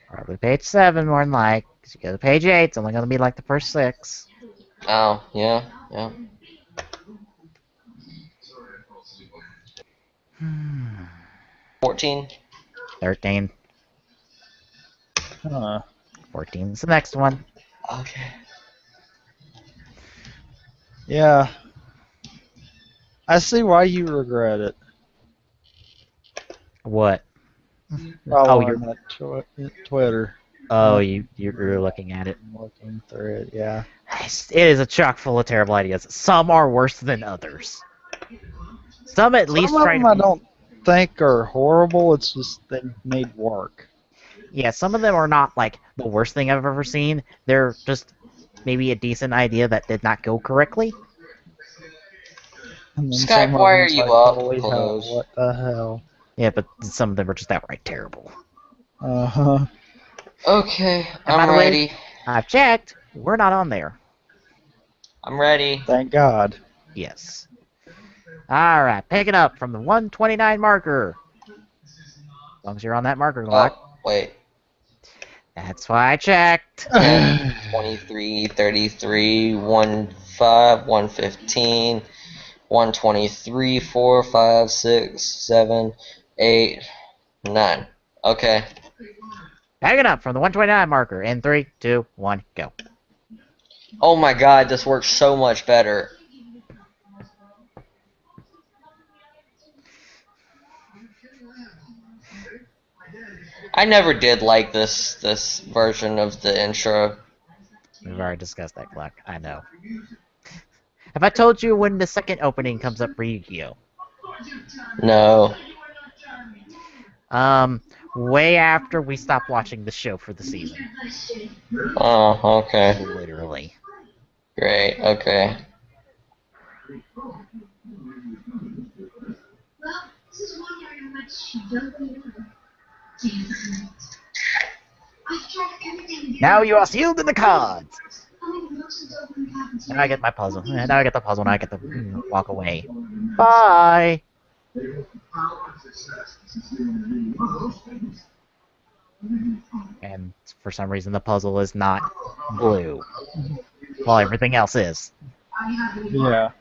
Probably page 7 more than like. 'Cause you go to page 8, it's only gonna be like the first 6. Oh, yeah, yeah. 14. 13. Huh. 14's the next one. Okay. Yeah. I see why you regret it. What? Oh, Following that Twitter. you're looking at it. I'm looking through it, yeah. It is a chock full of terrible ideas. Some are worse than others. Some at least Some of try them to I be. don't think are horrible. It's just they need work. Yeah, some of them are not like the worst thing I've ever seen. They're just maybe a decent idea that did not go correctly. And then Skype, some of why are them's you like, up? holy hell, Close. what the hell? Yeah, but some of them are just outright terrible. Uh-huh. Okay, And by I'm the way, ready. I've checked. We're not on there. I'm ready. Thank God. Yes. All right, picking up from the 129 marker. As long as you're on that marker, Glock. Oh, wait. That's why I checked. 10, 23, 33, 15, 115, 123, 4, 5, 6, 7, 8, 9. Okay. Picking up from the 129 marker. In 3, 2, 1, go. Oh my god, this works so much better. I never did like this version of the intro. We've already discussed that, Glock. I know. Have I told you when the second opening comes up for Yu-Gi-Oh? No. Way after we stopped watching the show for the season. Oh, okay. Literally. Great, okay. Now you are sealed in the cards! Now I get my puzzle. Now I get the puzzle, and I get to walk away. Bye! And for some reason the puzzle is not blue. Well, everything else is. Yeah.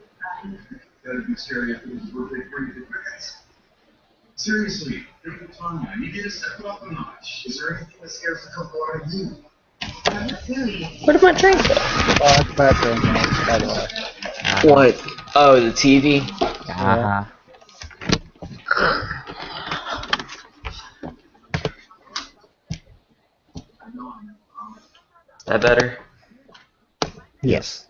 Seriously, take the time. You need to step it up a notch. Is there anything that scares the couple out of you? Where did my drink go? Background noise, by the way. What? Oh, the TV? Uh-huh. That better? Yes.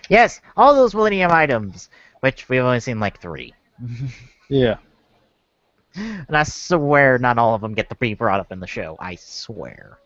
Yes, all those Millennium items, which we've only seen like 3. Yeah. And I swear not all of them get to be brought up in the show. I swear.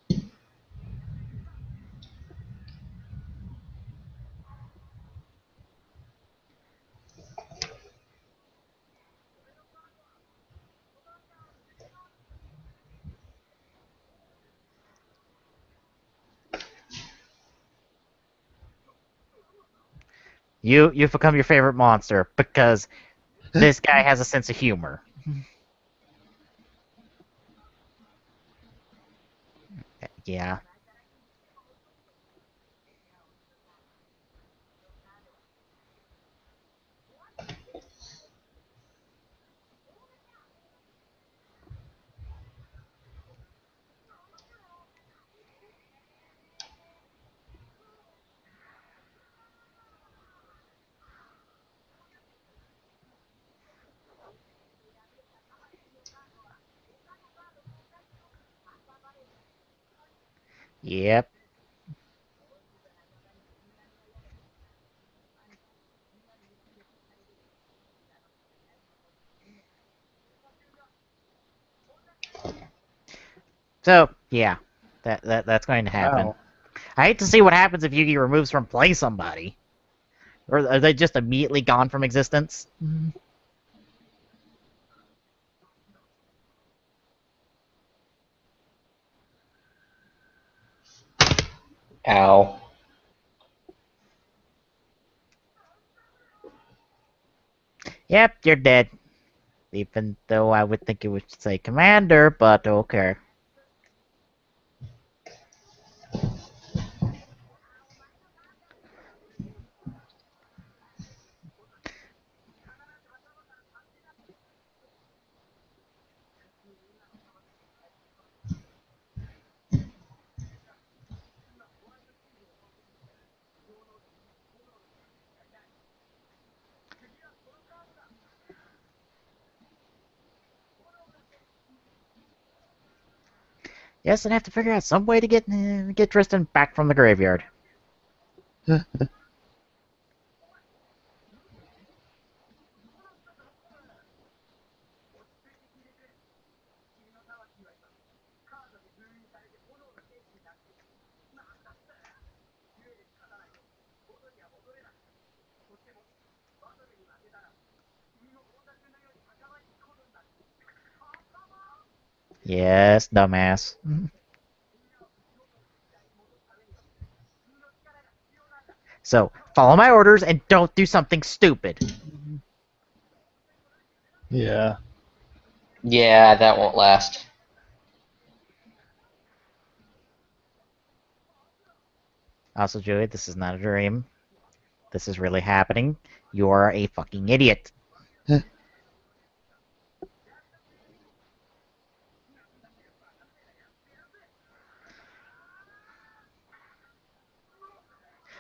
You've become your favorite monster because this guy has a sense of humor. Yeah. Yep. So, yeah. That's going to happen. Wow. I hate to see what happens if Yugi removes from play somebody. Or are they just immediately gone from existence? Ow. Yep, you're dead. Even though I would think it would say commander, but okay. Yes, and I have to figure out some way to get Tristan back from the graveyard. Yes, dumbass. So, follow my orders and don't do something stupid. Yeah. Yeah, that won't last. Also, Joey, this is not a dream. This is really happening. You are a fucking idiot.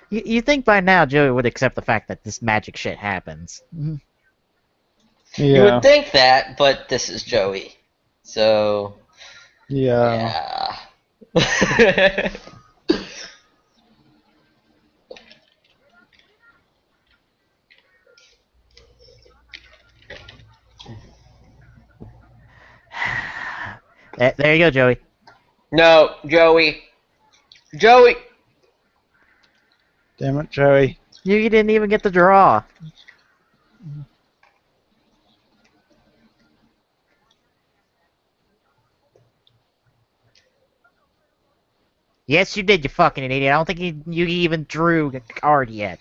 You think by now Joey would accept the fact that this magic shit happens. You Yeah. would think that, but this is Joey. So, Yeah. yeah. There you go, Joey. No, Joey. Joey! Damn it, Joey. You didn't even get the draw. Yes, you did, you fucking idiot. I don't think you even drew a card yet.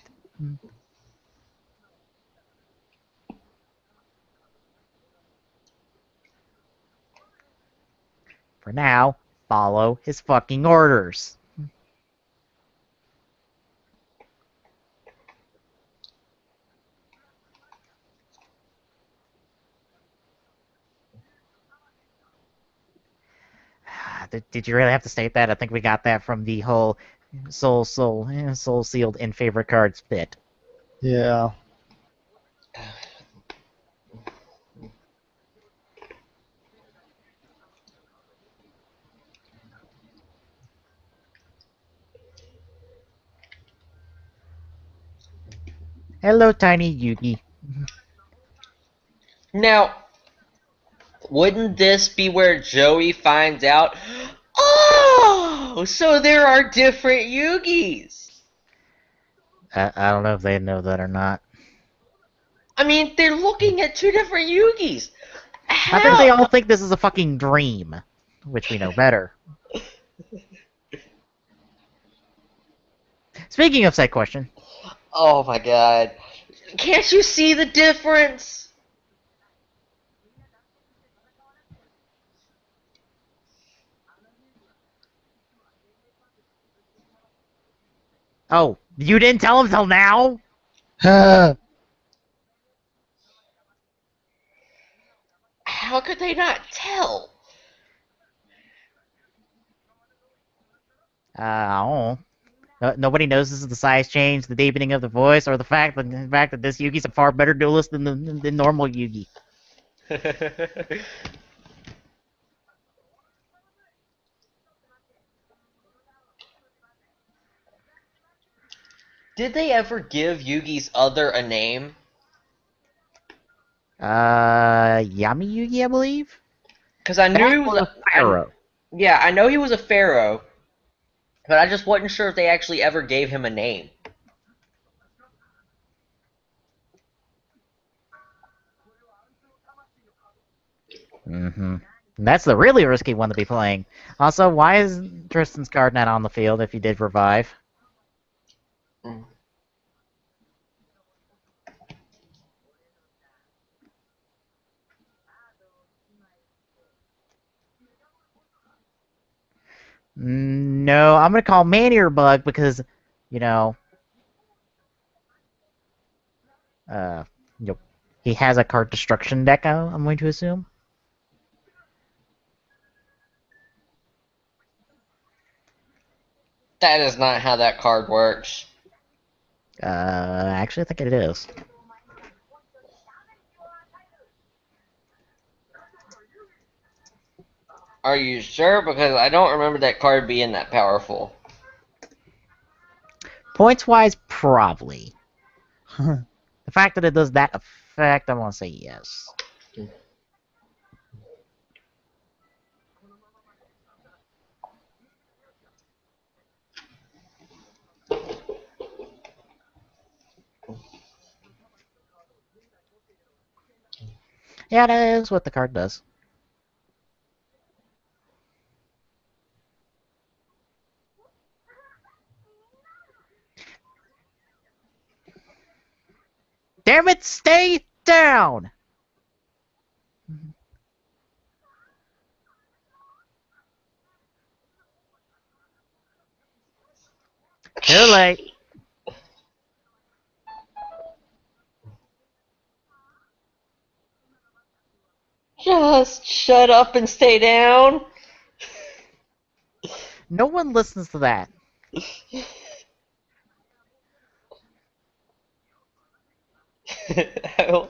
For now, follow his fucking orders. Did you really have to state that? I think we got that from the whole soul sealed in favorite cards bit. Yeah. Hello, tiny Yugi. Now, wouldn't this be where Joey finds out? Oh, so there are different Yugis. I don't know if they know that or not. I mean, they're looking at two different Yugis. I think they How? all think this is a fucking dream, which we know better. Speaking of said question, Oh my god. Can't you see the difference? oh, you didn't tell him till now? How could they not tell? I don't know. Nobody knows this is the size change, the deepening of the voice, or the fact that this Yugi's a far better duelist than the normal Yugi. Did they ever give Yugi's other a name? Yami Yugi, I believe. Because I That knew or I, Pharaoh. Yeah, I know he was a pharaoh, but I just wasn't sure if they actually ever gave him a name. Mm-hmm. That's the really risky one to be playing. Also, why is Tristan's card not on the field if he did revive? Mm. No, I'm gonna call Manier Bug because, you know, uh, you know, he has a card destruction deck. I'm going to assume. That is not how that card works. Actually, I think it is. Are you sure? Because I don't remember that card being that powerful. Points wise, probably. The fact that it does that effect, I'm gonna say yes. Yeah, that is what the card does. Damn it, stay down! Too late. Just shut up and stay down. No one listens to that. I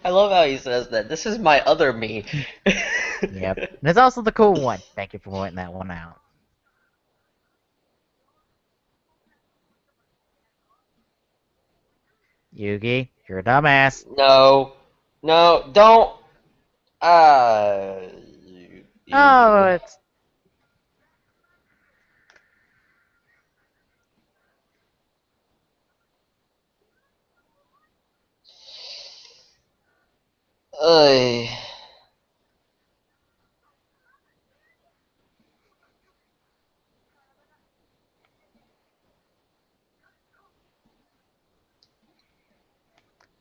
love how he says that. This is my other me. Yep. And it's also the cool one. Thank you for pointing that one out. Yugi, you're a dumbass. No. No, don't. Oh, You. it's... Ugh.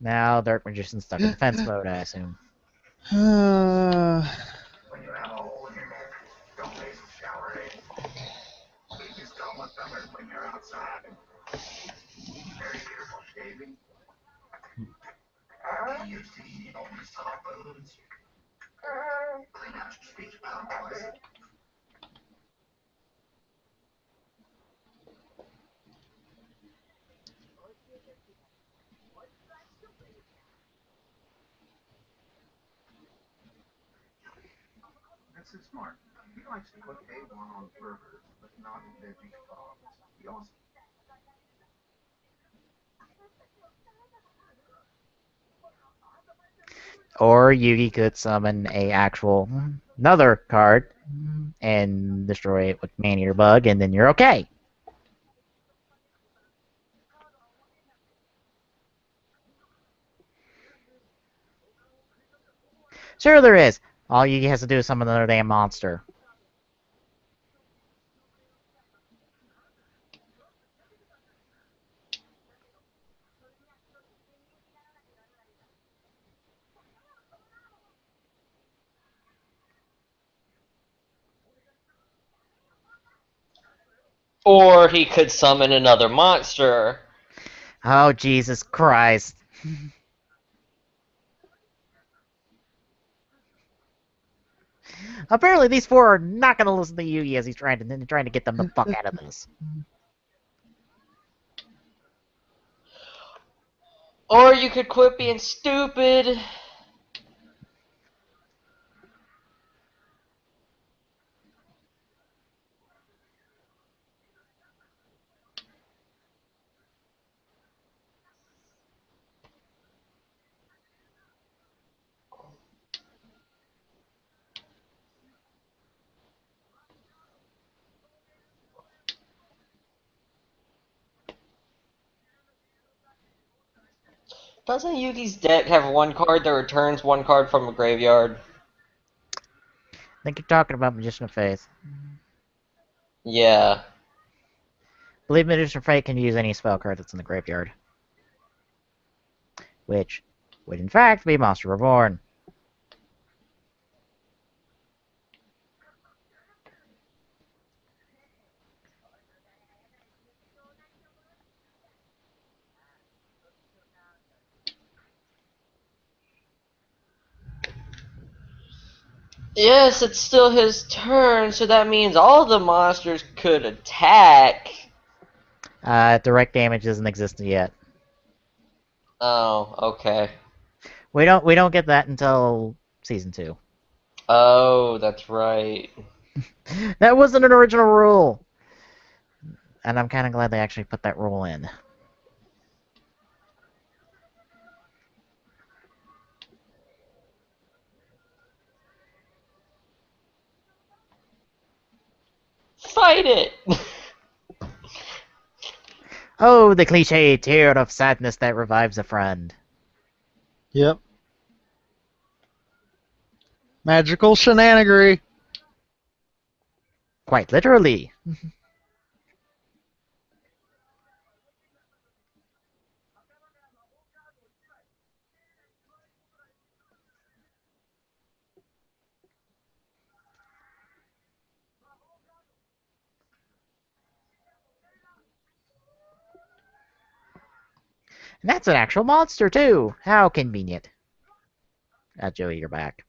Now Dark Magician's stuck in defense mode, I assume. When you have a hole in your neck, don't waste a shower head. It's gonna look better when you're outside. Very careful shaving. You used to eating only soft foods. Clean out your speech bubble, boys. This is smart. He likes to cook A1 on burgers, but not in veggie sauce. He also Or Yugi could summon a actual another card and destroy it with Man-Eater Bug, and then you're okay. Sure there is. All Yugi has to do is summon another damn monster. Or he could summon another monster. Oh, Jesus Christ. Apparently these four are not going to listen to Yugi as he's trying to get them the fuck out of this. Or you could quit being stupid. Doesn't Yugi's deck have one card that returns one card from a graveyard? I think you're talking about Magician of Faith. Yeah. I believe Magician of Faith can use any spell card that's in the graveyard. Which would in fact be Monster Reborn. Yes, it's still his turn, so that means all the monsters could attack. Direct damage isn't existent yet. Oh, okay. We don't get that until season 2. Oh, that's right. That wasn't an original rule. And I'm kind of glad they actually put that rule in. Fight it! Oh, the cliche tear of sadness that revives a friend. Yep. Magical shenanigans. Quite literally. And that's an actual monster, too. How convenient. Joey, you're back.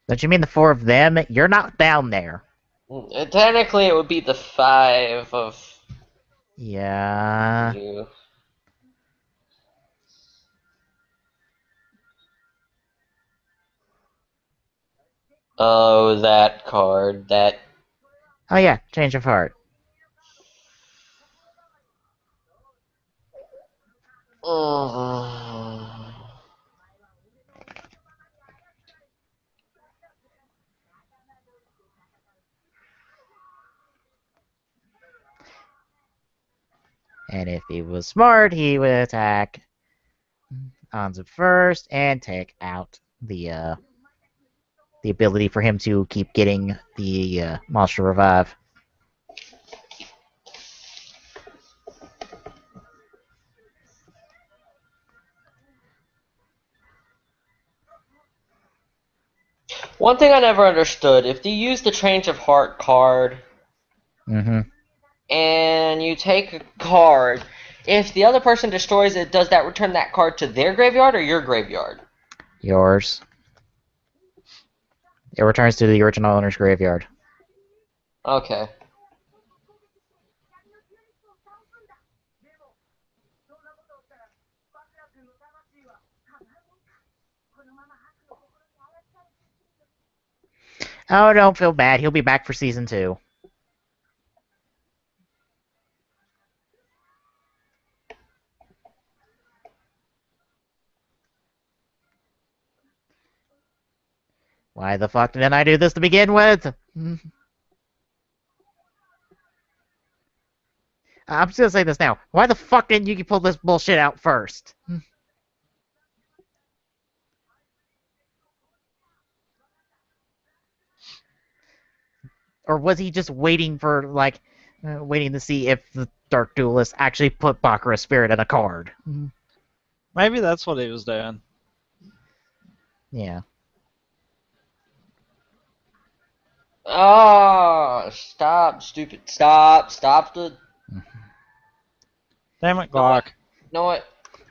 Don't you mean the 4 of them? You're not down there. Technically, it would be the 5 of Yeah. you. Oh, that card. That. Oh yeah, change of heart. And if he was smart, he would attack Anza first and take out the ability for him to keep getting the monster revive. One thing I never understood, if you use the Change of Heart card Mm-hmm. and you take a card, if the other person destroys it, does that return that card to their graveyard or your graveyard? Yours. It returns to the original owner's graveyard. Okay. Oh, don't feel bad. He'll be back for season 2. Why the fuck didn't I do this to begin with? I'm just gonna say this now. Why the fuck didn't you pull this bullshit out first? Or was he just waiting for, like, waiting to see if the Dark Duelist actually put Bakura's spirit in a card? Maybe that's what he was doing. Yeah. Oh, stop, stupid. Stop the. Damn it, Glock. You know what?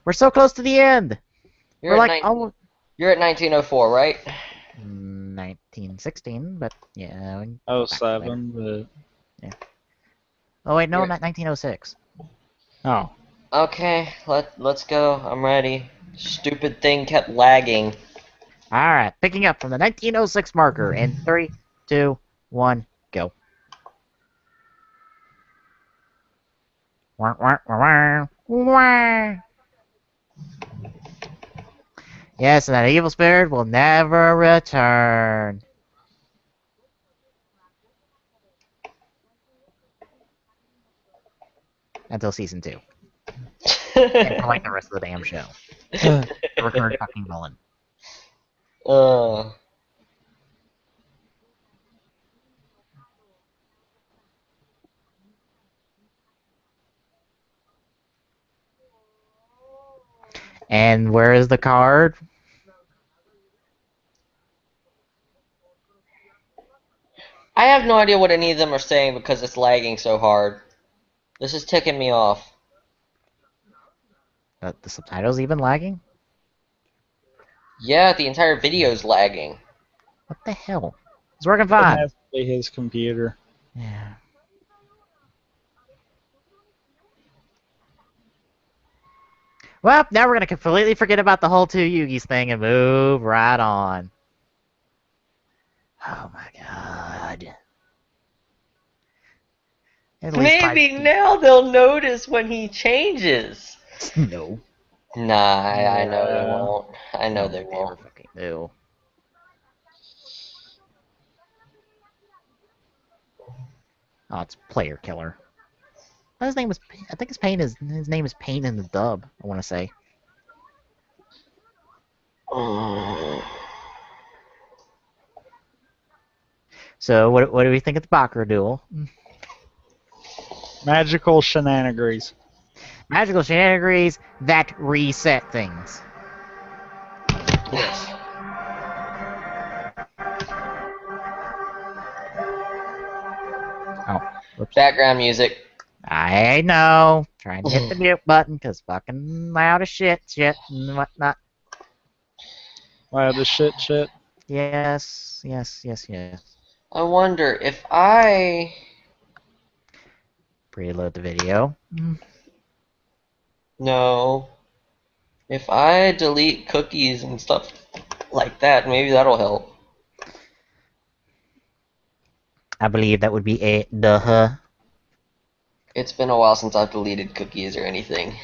We're so close to the end. You're We're at like, oh, You're at 1904, right? 1916, but yeah. Oh, 07, but... Oh wait, no, You're- not 1906. Oh. Okay, let's go. I'm ready. Stupid thing kept lagging. All right, picking up from the 1906 marker in 3, 2, 1, go. Wah, wah, wah, wah, wah. Yes, and that evil spirit will never return. Until season 2. And for like the rest of the damn show. The recurring fucking villain. uh, And where is the card? I have no idea what any of them are saying because it's lagging so hard. This is ticking me off. The subtitles even lagging? Yeah, the entire video's lagging. What the hell? It's working It fine. has to be his computer. Yeah. Well, now we're gonna completely forget about the whole 2 Yugis thing and move right on. Oh my god. At least Maybe now they'll notice when he changes. No. Nah, I know they Yeah. won't. I know No, they never won't. fucking do. Oh, it's player killer. His name was. I think his name is Pain in the dub. I want to say. So what do we think of the Bakura duel? Magical Shenanigans. Magical shenanigans that reset things. Yes. Oh, whoops. Background music. I know. Trying to hit the mute button because fucking loud as shit and whatnot. Wow, the shit. Yes. I wonder if I... Preload the video. No. If I delete cookies and stuff like that, maybe that'll help. I believe that would be a duh. It's been a while since I've deleted cookies or anything.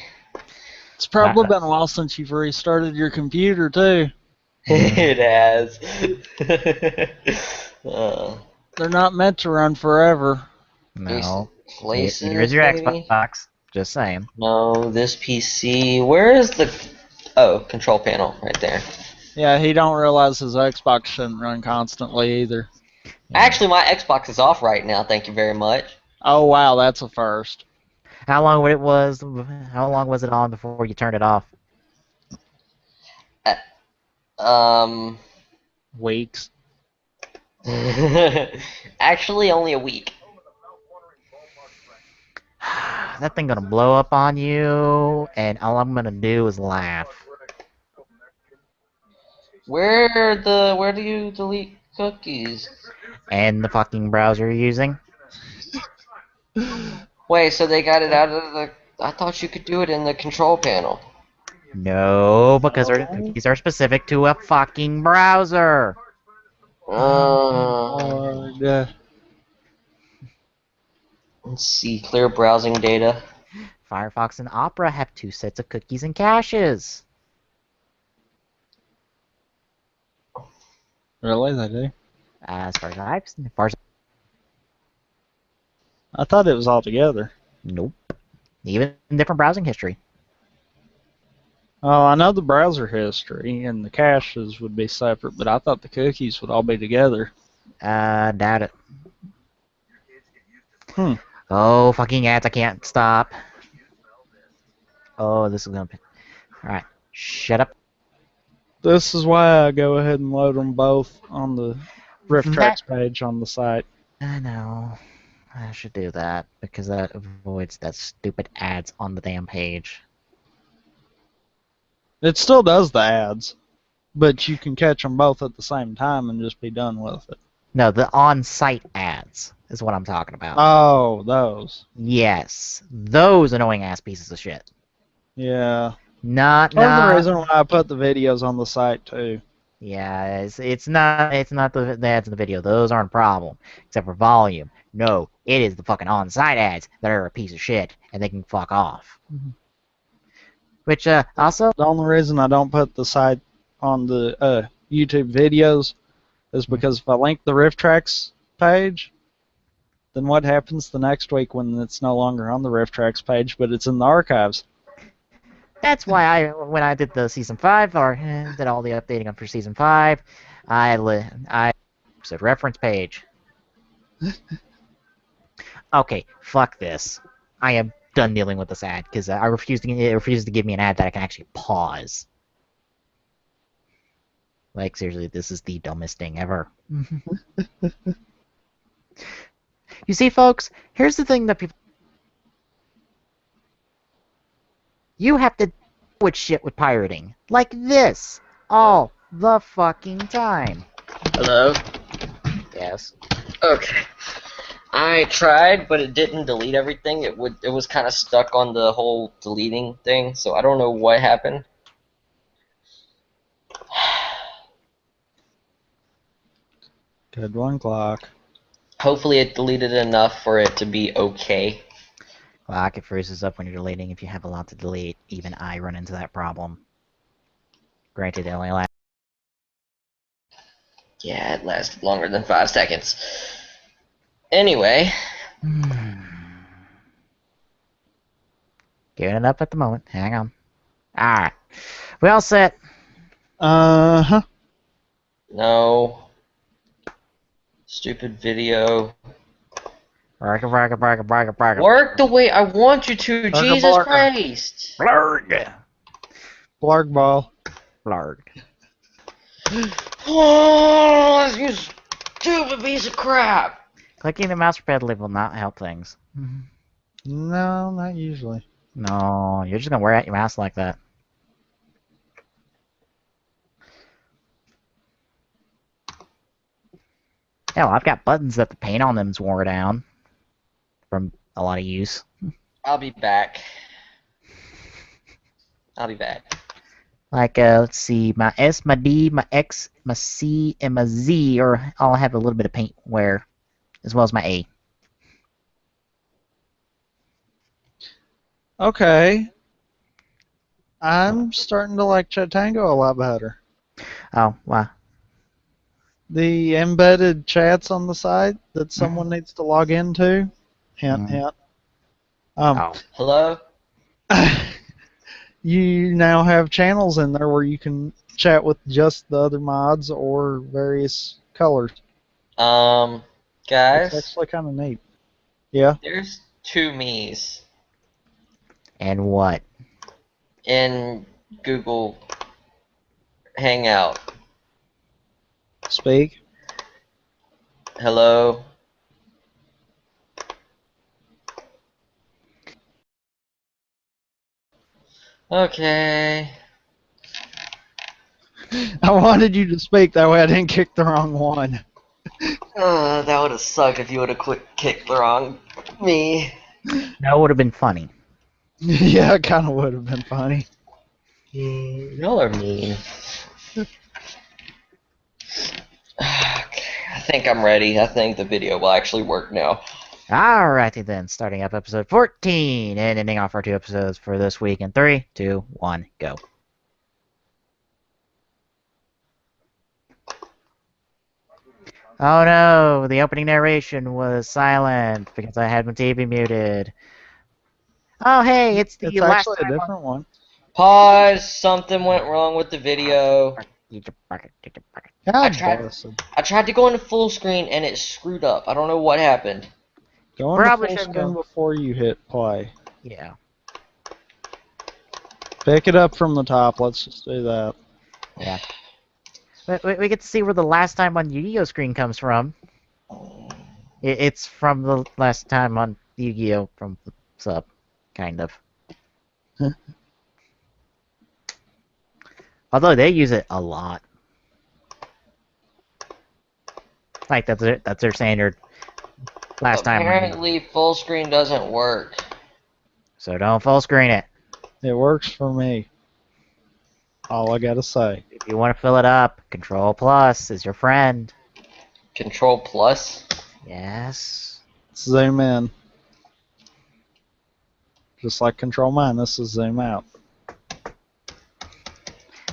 It's probably been a while since you've restarted your computer too. It has. They're not meant to run forever. No. Places, Here's your maybe? Xbox. Just saying. No, this PC. Where is the... Oh, control panel right there. Yeah, he don't realize his Xbox shouldn't run constantly either. Actually, my Xbox is off right now, thank you very much. Oh wow, that's a first. How long was it on before you turned it off? Weeks. Actually, only a week. That thing gonna blow up on you, and all I'm gonna do is laugh. Where do you delete cookies? And the fucking browser you're using? Wait, so they got it out of the... I thought you could do it in the control panel. No, because our cookies are specific to a fucking browser. Lord. Let's see, clear browsing data. Firefox and Opera have 2 sets of cookies and caches. Really, they do? As far as I thought it was all together. nope. Even different browsing history. Oh, I know the browser history and the caches would be separate, but I thought the cookies would all be together. Doubt it. Hmm. Oh, fucking ads, I can't stop. Oh, this is gonna be... Alright, shut up. This is why I go ahead and load them both on the RiffTrax page on the site. I know. I should do that, because that avoids that stupid ads on the damn page. It still does the ads, but you can catch them both at the same time and just be done with it. No, the on-site ads is what I'm talking about. Oh, those. Yes, those annoying-ass pieces of shit. Yeah. Not That's the reason why I put the videos on the site too. Yeah, it's not the ads in the video. Those aren't a problem, except for volume. No, it is the fucking on-site ads that are a piece of shit, and they can fuck off. Which also, The only reason I don't put the site on the YouTube videos is because if I link the Rift Tracks page, then what happens the next week when it's no longer on the Rift Tracks page, but it's in the archives? That's why when I did the season 5 or did all the updating for season 5, I said reference page. Okay, fuck this. I am done dealing with this ad because it refuses to give me an ad that I can actually pause. Like seriously, this is the dumbest thing ever. You see, folks, here's the thing that people. You have to deal with shit with pirating. Like this. All the fucking time. Hello? Yes. Okay. I tried, but it didn't delete everything. It was kind of stuck on the whole deleting thing, so I don't know what happened. Good one, Glock. Hopefully it deleted enough for it to be okay. Clock, it freezes up when you're deleting. If you have a lot to delete, even I run into that problem. Granted, it only lasts. Yeah, it lasted longer than 5 seconds. Anyway. Giving it up at the moment. Hang on. Alright. We all set. Uh-huh. No. Stupid video. Work Work the way I want you to, Jesus Christ! Blarg. Blarg ball. Blarg. Oh, you stupid piece of crap! Clicking the mouse repeatedly will not help things. No, not usually. No, you're just gonna wear out your mouse like that. Hell, I've got buttons that the paint on them's wore down from a lot of use. I'll be back. I'll be back. Like, let's see, my S, my D, my X, my C, and my Z are all have a little bit of paint wear, as well as my A. Okay. I'm starting to like Chatango a lot better. Oh, wow. The embedded chats on the side that someone needs to log into. Hint, hint. Oh. Hello? You now have channels in there where you can chat with just the other mods or various colors. Guys? It's actually kind of neat. Yeah? There's 2 me's And what? in Google Hangout. Speak. Hello? Okay. I wanted you to speak, that way I didn't kick the wrong one. That would have sucked if you would have kicked the wrong me. That would have been funny. Yeah, it kind of would have been funny. Y'all are mean. Okay, I think I'm ready. I think the video will actually work now. Alrighty then, starting up episode 14 and ending off our 2 episodes for this week in 3, 2, 1, go. Oh no, the opening narration was silent because I had my TV muted. Oh hey, it's the It's last actually a time different one. Pause. Something went wrong with the video. God tried- bless him. I tried to go into full screen and it screwed up. I don't know what happened. Go into Probably full shouldn't screen go. before you hit play. Yeah. Pick it up from the top. Let's just do that. Yeah. We get to see where the last time on Yu-Gi-Oh screen comes from. It's from the last time on Yu-Gi-Oh from the sub, kind of. Although they use it a lot. Like that's their standard last time. Apparently, full screen doesn't work. So don't full screen it. It works for me. All I gotta say. If you want to fill it up, Control Plus is your friend. Control plus. Yes. Zoom in. Just like Control minus is zoom out.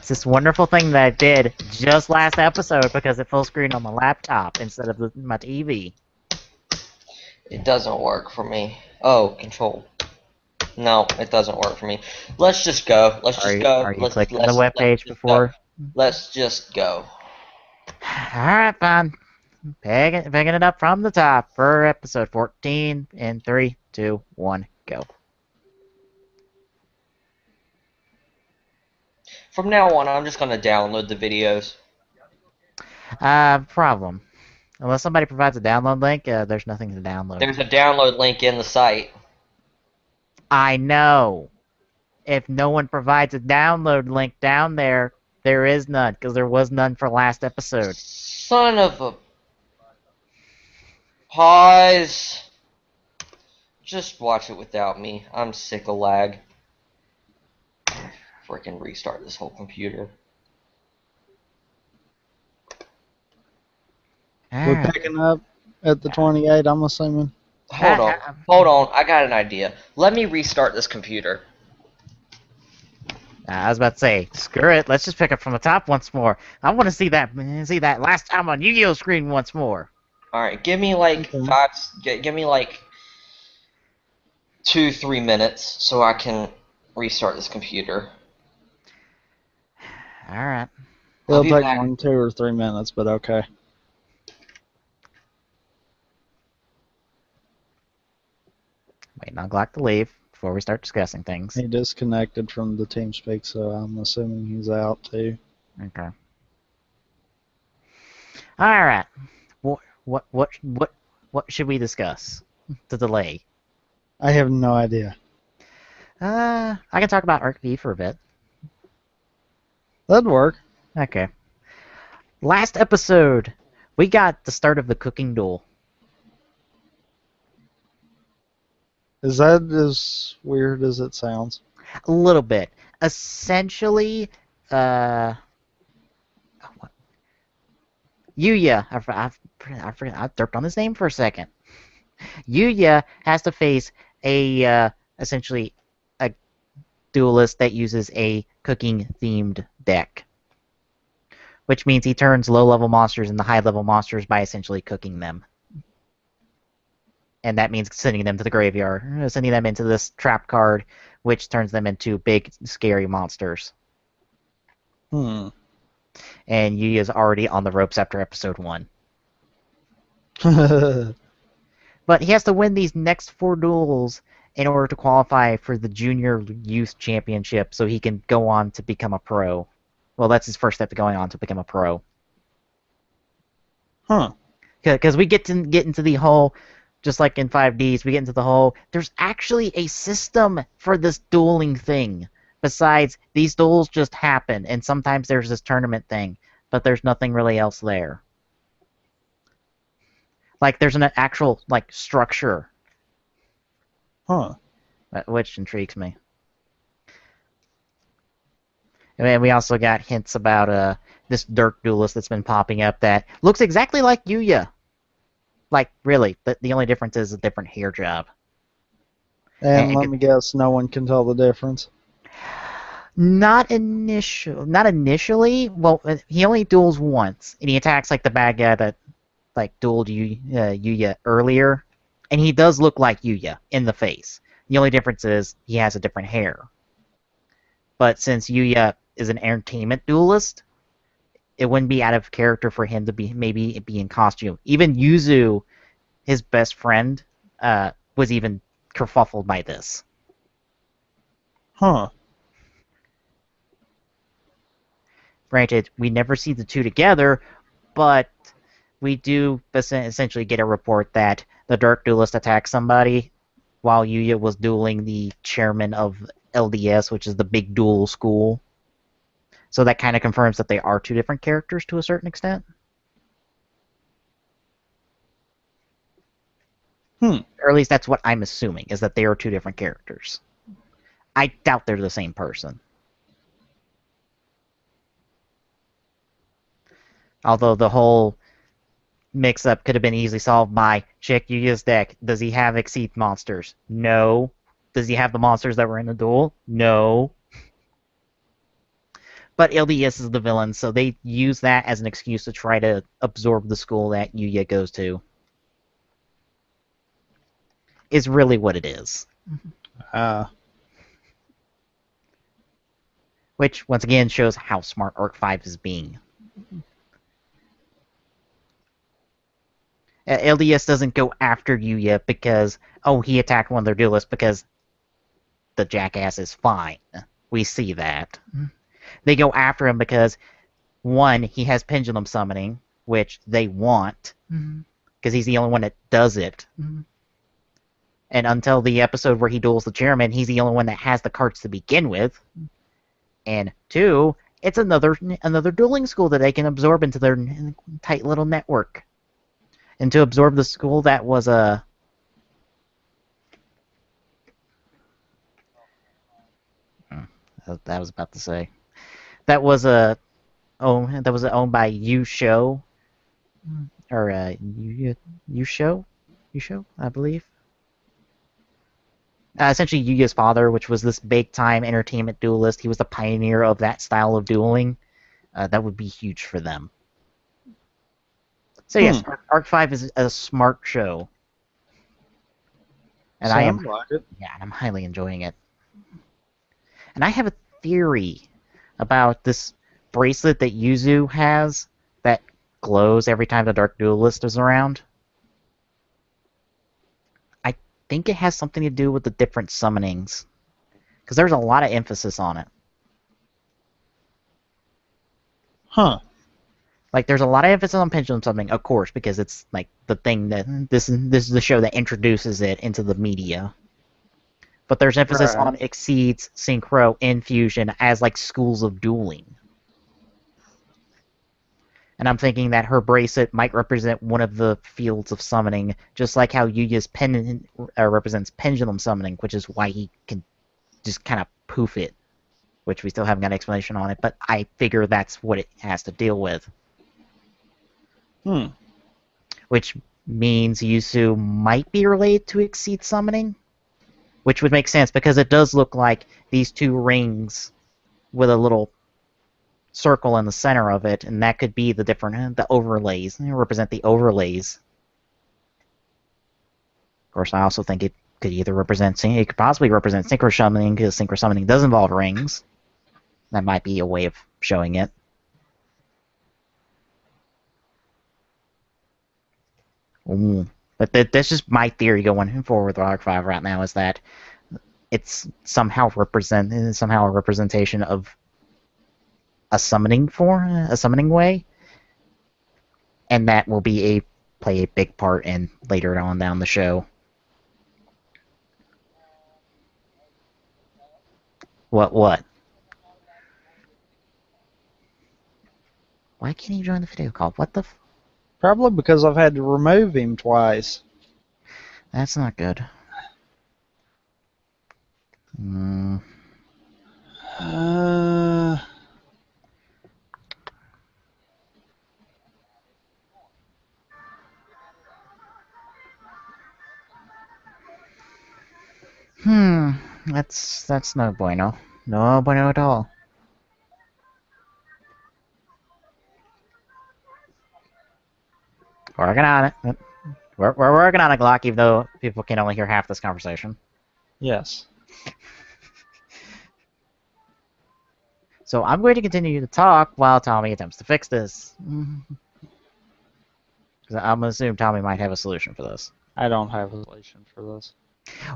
It's this wonderful thing that I did just last episode because it full screen on my laptop instead of my TV. It doesn't work for me. Oh, control. No, it doesn't work for me. Let's just go. Let's just go. Are you Let's clicking the web page just before? Go. Let's just go. Alright, fine. Picking it up from the top for episode 14 in 3, 2, 1, go. From now on, I'm just gonna download the videos. Problem. Unless somebody provides a download link, there's nothing to download. There's a download link in the site. I know. If no one provides a download link down there, there is none, because there was none for last episode. Son of a... Pause. Just watch it without me. I'm sick of lag. Freaking restart this whole computer. We're picking up at the 28, I'm assuming. Hold on. I got an idea. Let me restart this computer. I was about to say, screw it. Let's just pick up from the top once more. I want to see that last time on Yu-Gi-Oh screen once more. All right, give me like give me like 2-3 minutes so I can restart this computer. All right. It'll be take back. 1, 2, or 3 minutes, but okay. Waiting on Glock to leave before we start discussing things. He disconnected from the TeamSpeak, so I'm assuming he's out too. Okay. All right. What should we discuss? The delay. I have no idea. I can talk about Arc V for a bit. That'd work. Okay. Last episode, we got the start of the cooking duel. Is that as weird as it sounds? A little bit. Essentially, Yuya, I derped on his name for a second. Yuya has to face a essentially a duelist that uses a cooking-themed deck, which means he turns low-level monsters into high-level monsters by essentially cooking them. And that means sending them to the graveyard, sending them into this trap card, which turns them into big, scary monsters. Hmm. And Yuya's already on the ropes after episode 1. But he has to win these next 4 duels in order to qualify for the Junior Youth Championship so he can go on to become a pro. Well, that's his first step to going on to become a pro. Huh. Because we get into the whole, just like in 5Ds, we get into the whole, there's actually a system for this dueling thing. Besides, these duels just happen, and sometimes there's this tournament thing, but there's nothing really else there. Like, there's an actual, like, structure. Huh. Which intrigues me. And then we also got hints about this Dirk duelist that's been popping up that looks exactly like Yuya. Like, really. The only difference is a different hair job. And let me guess, no one can tell the difference. Not initially. Well, he only duels once, and he attacks like the bad guy that like dueled Yuya earlier, and he does look like Yuya in the face. The only difference is he has a different hair. But since Yuya is an entertainment duelist, it wouldn't be out of character for him to be in costume. Even Yuzu, his best friend, was even kerfuffled by this. Huh. Granted, we never see the two together, but we do essentially get a report that the Dark Duelist attacked somebody while Yuya was dueling the chairman of LDS, which is the big duel school. So that kind of confirms that they are 2 different characters to a certain extent. Or at least that's what I'm assuming, is that they are 2 different characters. I doubt they're the same person. Although the whole mix-up could have been easily solved by, check Yuya's deck. Does he have Exceed monsters? No. Does he have the monsters that were in the duel? No. But LDS is the villain, so they use that as an excuse to try to absorb the school that Yuya goes to. Is really what it is. Which, once again, shows how smart Arc 5 is being. LDS doesn't go after Yuya because, oh, he attacked one of their duelists because the jackass is fine. We see that. They go after him because, one, he has pendulum summoning, which they want, because he's the only one that does it. And until the episode where he duels the chairman, he's the only one that has the cards to begin with. And two, it's another dueling school that they can absorb into their tight little network. And to absorb the school that was a... that was about to say. That was owned by Yusho. Or Yusho, I believe. Essentially Yuya's father, which was this big-time entertainment duelist. He was the pioneer of that style of dueling. That would be huge for them. So yes, Arc 5 is a smart show. And Like it. Yeah, and I'm highly enjoying it. And I have a theory about this bracelet that Yuzu has that glows every time the Dark Duelist is around. I think it has something to do with the different summonings. Because there's a lot of emphasis on it. Huh. Like, there's a lot of emphasis on pendulum summoning, of course, because it's like the thing that this is the show that introduces it into the media. But there's emphasis on Exceeds, Synchro, and Fusion as like schools of dueling. And I'm thinking that her bracelet might represent one of the fields of summoning, just like how Yuya's pendant represents pendulum summoning, which is why he can just kind of poof it. Which we still haven't got an explanation on it, but I figure that's what it has to deal with. Which means Yusu might be related to Exceed Summoning. Which would make sense, because it does look like these two rings with a little circle in the center of it, and that could be the different, the overlays. They represent the overlays. Of course, I also think it could either represent, it could possibly represent Synchro Summoning, because Synchro Summoning does involve rings. That might be a way of showing it. Ooh. But that's just my theory going forward with Arc 5 right now, is that it's somehow a representation of a summoning form, a summoning way, and that will play a big part in later on down the show. What? Why can't he join the video call? What the Probably because I've had to remove him twice. That's not good. That's no bueno. No bueno at all. Working on it. We're working on it, Glock, even though people can only hear half this conversation. Yes. So I'm going to continue to talk while Tommy attempts to fix this. Because I'm going to assume Tommy might have a solution for this. I don't have a solution for this.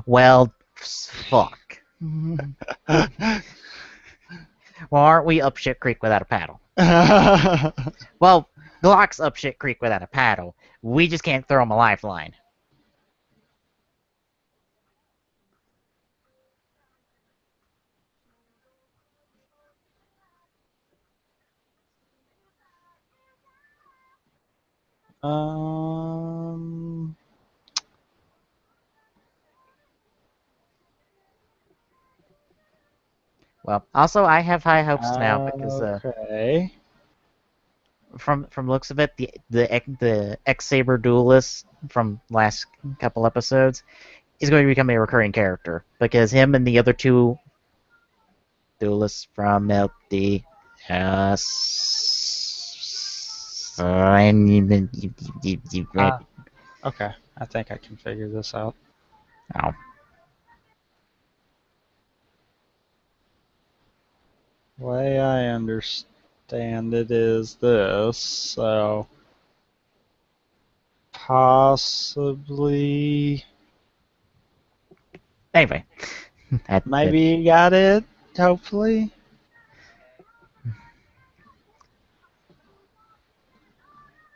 Well, fuck. Well, aren't we up shit creek without a paddle? Well, Glock's up shit creek without a paddle. We just can't throw him a lifeline. Well, also I have high hopes now because Okay. from looks of it, the X-Saber duelist from last couple episodes is going to become a recurring character, because him and the other two duelists from Yes. Okay, I think I can figure this out. Oh. The way I understand it is this, so possibly Anyway. maybe you got it, hopefully.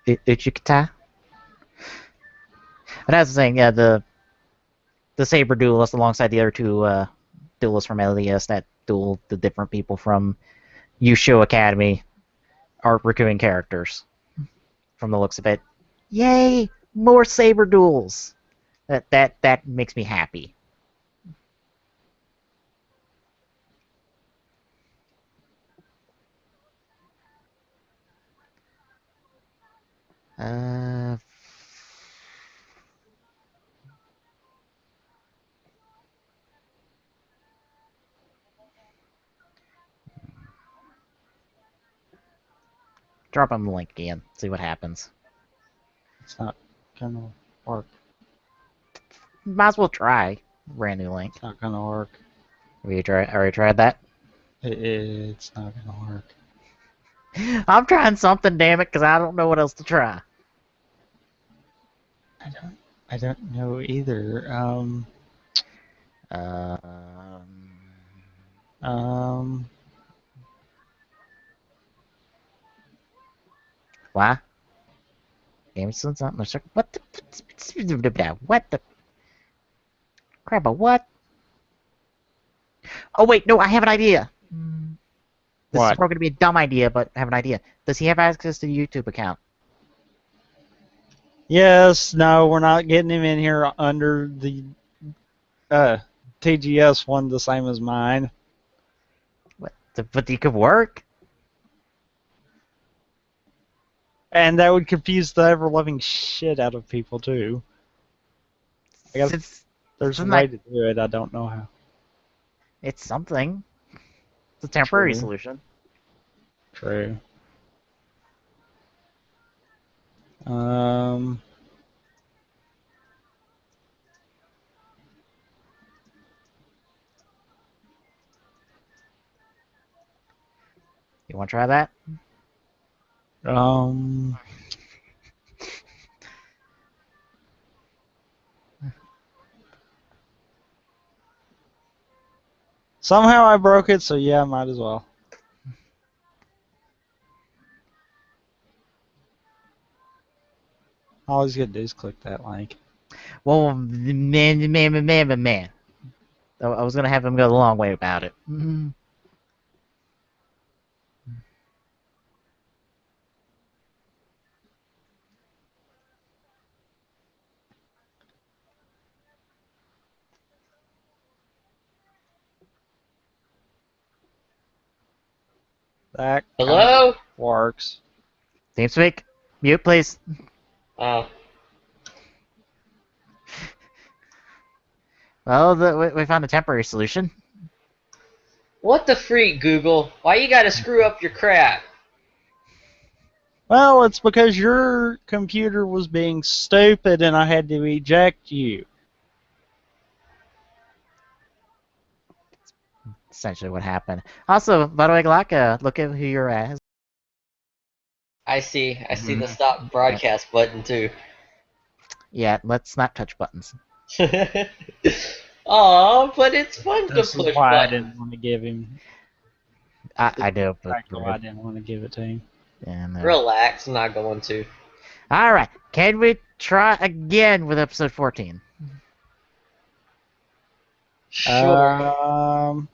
Uchikata? But as I was saying, yeah, the Saber duelist alongside the other two duelists from LES that duel the different people from Yusho Academy are recruiting characters from the looks of it. Yay! More Saber duels! That makes me happy. Uh, drop him the link again. See what happens. It's not gonna work. Might as well try. Brand new link. It's not gonna work. Have you already tried that? It's not gonna work. I'm trying something, damn it, because I don't know what else to try. I don't know either. Why? Game something. What the? What the? Crap, what? Oh, wait, no, I have an idea. This is What? probably going to be a dumb idea, but I have an idea. Does he have access to the YouTube account? Yes, no, we're not getting him in here under the TGS one the same as mine. What? But he could work? And that would confuse the ever-loving shit out of people, too. I guess there's a way to do it, I don't know how. It's something. It's a temporary True. solution. True. You want to try that? Somehow I broke it, so yeah, might as well. All he's gonna do is click that link. Well, man. I was going to have him go the long way about it. That Hello? works. TeamSpeak, mute, please. Oh. Well, we found a temporary solution. What the freak, Google? Why you gotta screw up your crap? Well, it's because your computer was being stupid and I had to eject you. Essentially what happened. Also, by the way, Glocka, look at who you're as. I see the stop broadcast button too. Yeah, let's not touch buttons. Aw, but it's fun This to is push why I buttons. didn't want to give him. I do, but I didn't want to give it to him. yeah, no. Relax, I'm not going to. Alright, can we try again with episode 14? Sure.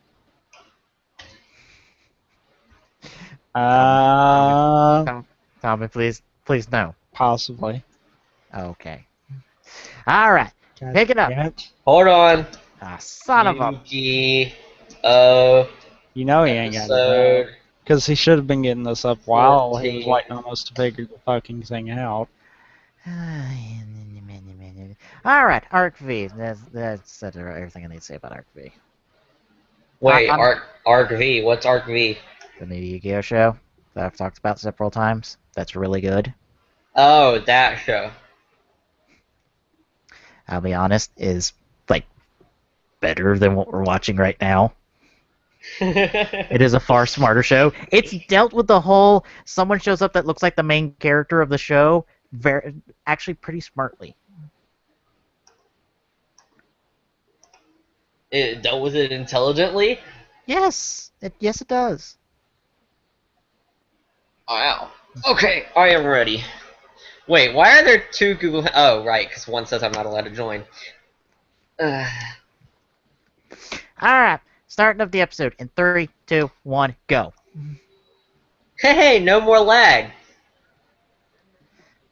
Tommy, please no. Possibly. Okay. Alright, pick it up. Hold on. Ah, son of a... Yu-Gi-Oh! You know he ain't got it Episode. right. Because he should have been getting this up while he was 14. waiting on us to figure the fucking thing out. Alright, Arc V. That's everything I need to say about Arc V. Wait, Arc V. What's Arc V? The new Yu-Gi-Oh show that I've talked about several times. That's really good. Oh, that show. I'll be honest, is like better than what we're watching right now. It is a far smarter show. It's dealt with the whole someone shows up that looks like the main character of the show actually pretty smartly. It dealt with it intelligently. Yes, it does. Wow. Okay, I am ready. Wait, why are there two Google? Oh, right, because one says I'm not allowed to join. Uh, All right, starting of the episode in 3, 2, 1, go. hey, no more lag.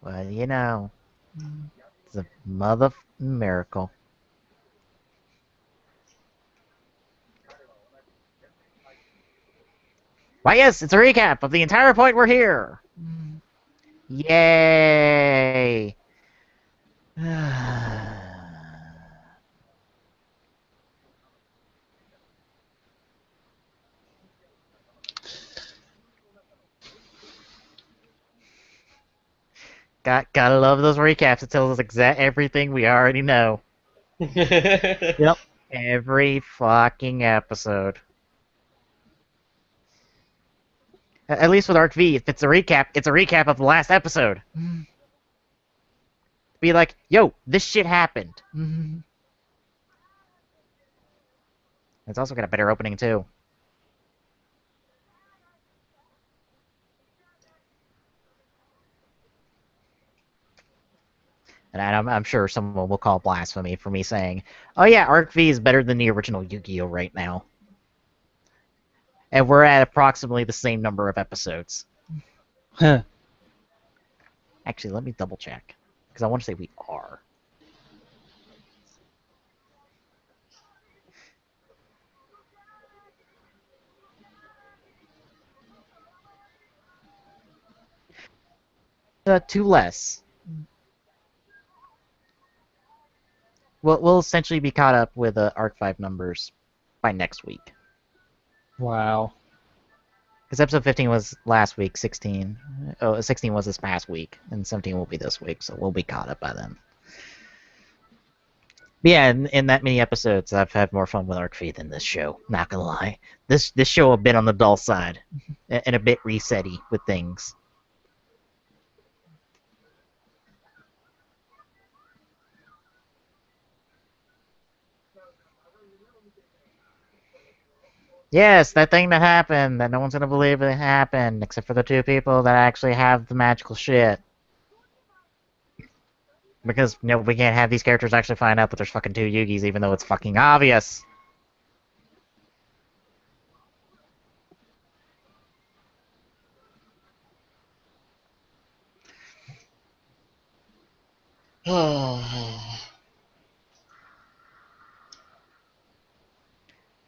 Well, you know, it's a mother miracle. Why, yes, it's a recap of the entire point we're here. Yay! Gotta love those recaps. It tells us everything we already know. Yep. Every fucking episode. At least with Arc V, if it's a recap of the last episode. Be like, yo, this shit happened. It's also got a better opening, too. And I'm sure someone will call blasphemy for me saying, oh yeah, Arc V is better than the original Yu-Gi-Oh! Right now. And we're at approximately the same number of episodes. Huh. Actually, let me double check. Because I want to say we are. Two less. We'll essentially be caught up with Arc 5 numbers by next week. Wow. Because episode 15 was last week, 16. 16 was this past week, and 17 will be this week, so we'll be caught up by then. But yeah, in that many episodes, I've had more fun with Arc V than this show, not gonna lie. This show a bit on the dull side, and a bit resetty with things. Yes, that thing that happened, that no one's gonna believe it happened, except for the two people that actually have the magical shit. Because, we can't have these characters actually find out that there's fucking two Yugis, even though it's fucking obvious.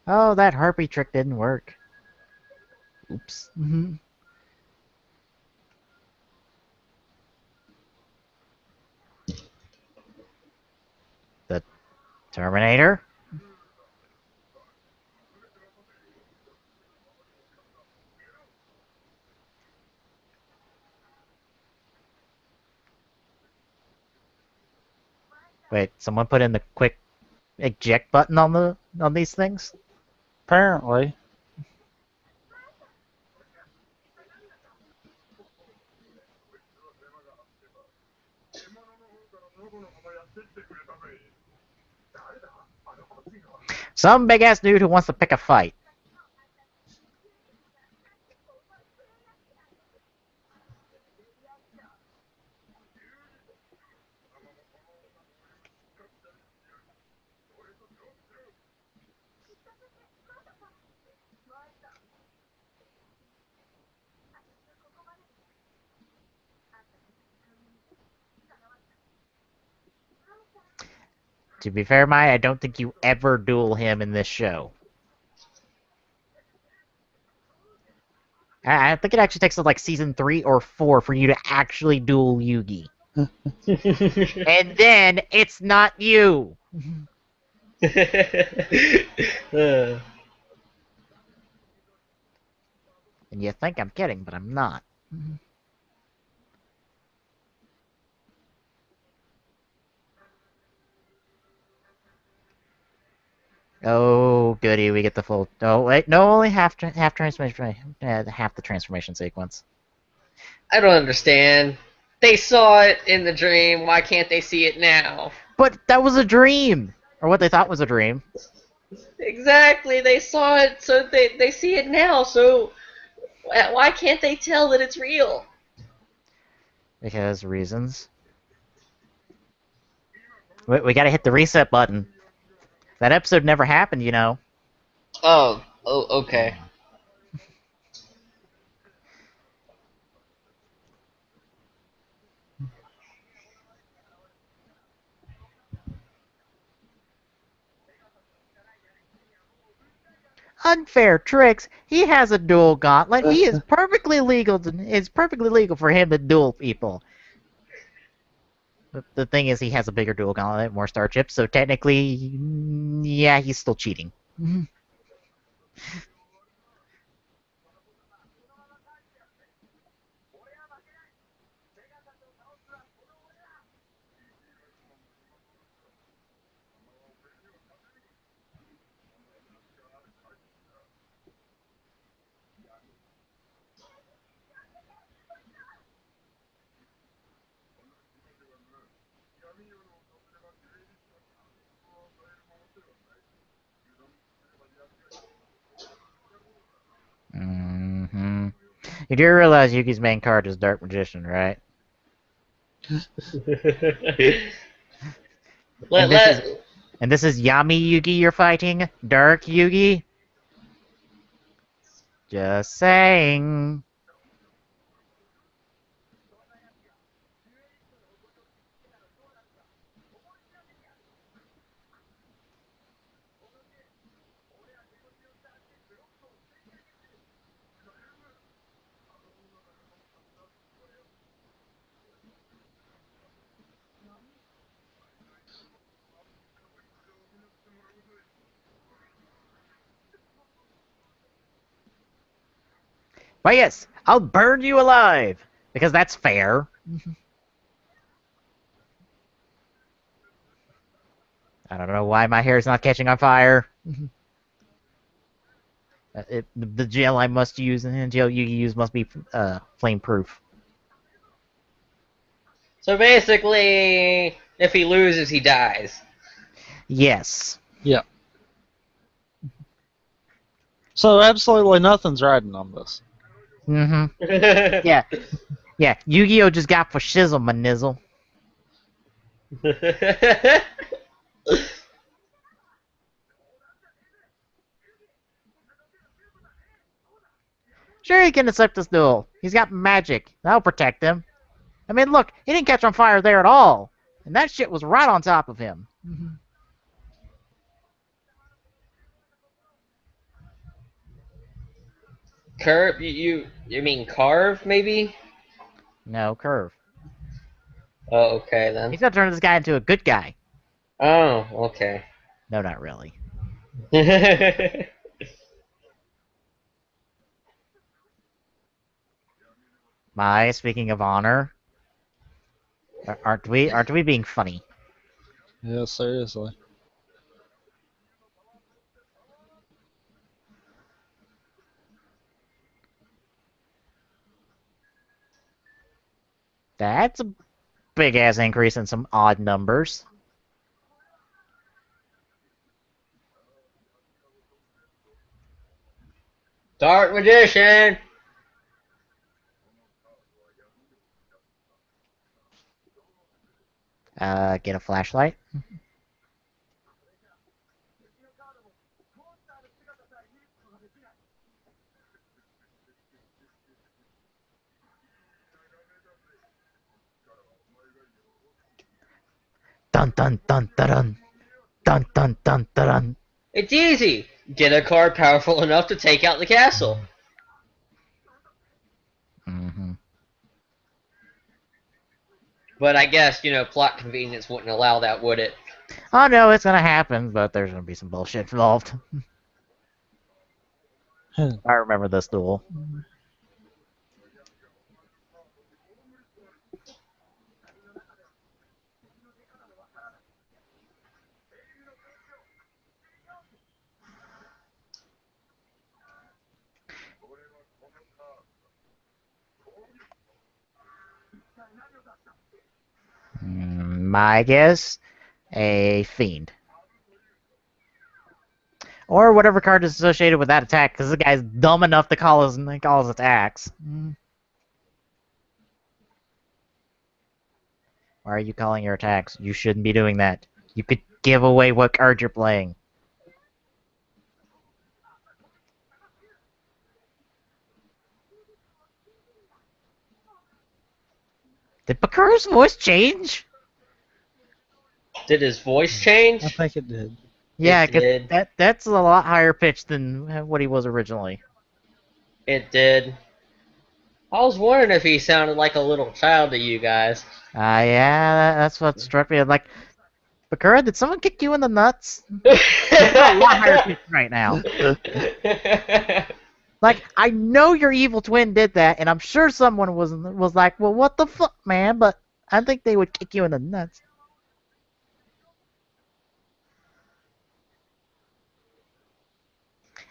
Oh, that harpy trick didn't work. Oops. The Terminator? Wait, someone put in the quick eject button on these things? Apparently. Some big ass dude who wants to pick a fight. To be fair, Maya, I don't think you ever duel him in this show. I think it actually takes like season 3 or 4 for you to actually duel Yugi. And then it's not you. And you think I'm kidding, but I'm not. Oh, goody, we get the full... Oh, wait, no, only half transformation, half the transformation sequence. I don't understand. They saw it in the dream. Why can't they see it now? But that was a dream! Or what they thought was a dream. Exactly. They saw it, so they see it now. So why can't they tell that it's real? Because reasons. We gotta hit the reset button. That episode never happened, you know. Oh, okay. Unfair tricks. He has a dual gauntlet. He is perfectly legal. It's perfectly legal for him to duel people. But the thing is, he has a bigger dual gauntlet, more star chips. So technically, yeah, he's still cheating. Mm-hmm. You do realize Yuki's main card is Dark Magician, right? And this is Yami Yugi you're fighting? Dark Yugi? Just saying. But yes, I'll burn you alive! Because that's fair. I don't know why my hair is not catching on fire. The gel I must use and the gel you use must be flame proof. So basically, if he loses, he dies. Yes. Yeah. So absolutely nothing's riding on this. Mm-hmm. Yeah. Yeah. Yu-Gi-Oh! Just got for shizzle, my nizzle. Sure, he can accept this duel. He's got magic. That'll protect him. I mean, look, he didn't catch on fire there at all. And that shit was right on top of him. Curve? You mean carve, maybe? No, curve. Oh, okay then. He's gonna turn this guy into a good guy. Oh, okay. No, not really. Speaking of honor, aren't we? Aren't we being funny? Yeah, seriously. That's a big ass increase in some odd numbers. Dark Magician! Get a flashlight. Dun dun dun dun dun dun dun dun dun. It's easy! Get a card powerful enough to take out the castle. Mm-hmm. But I guess, plot convenience wouldn't allow that, would it? Oh no, it's gonna happen, but there's gonna be some bullshit involved. I remember this duel. My guess, a fiend. Or whatever card is associated with that attack, because the guy's dumb enough to call his attacks. Why are you calling your attacks? You shouldn't be doing that. You could give away what card you're playing. Did Bakuru's voice change? Did his voice change? I think it did. Yeah, It because did. that's a lot higher pitched than what he was originally. It did. I was wondering if he sounded like a little child to you guys. Yeah, that's what struck me. Like, Bakura, did someone kick you in the nuts? You're a lot higher pitched right now. Like, I know your evil twin did that, and I'm sure someone was like, well, what the fuck, man? But I think they would kick you in the nuts.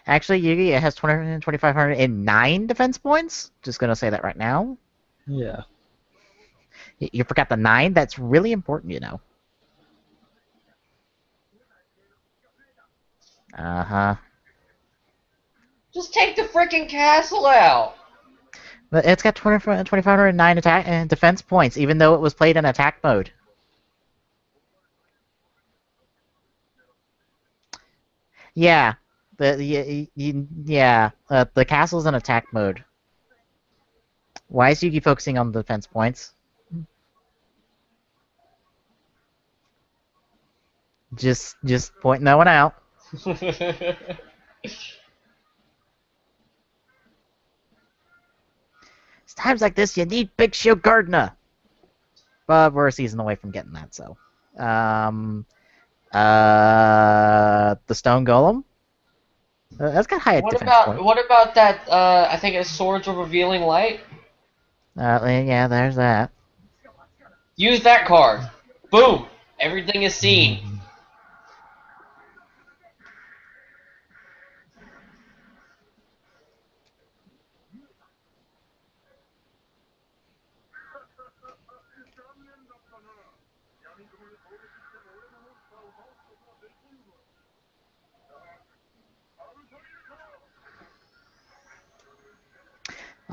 Actually, Yugi, it has 2,509 defense points. Just gonna say that right now. Yeah. You forgot the 9? That's really important, you know. Uh-huh. Just take the freaking castle out. But it's got 2,509 attack and defense points, even though it was played in attack mode. Yeah, the castle's in attack mode. Why is Yugi focusing on the defense points? Just pointing that one out. It's times like this you need Big Shield Gardener. But we're a season away from getting that, so. The Stone Golem. That's got high defense points. What about that? I think it's Swords of Revealing Light. Yeah, there's that. Use that card. Boom. Everything is seen.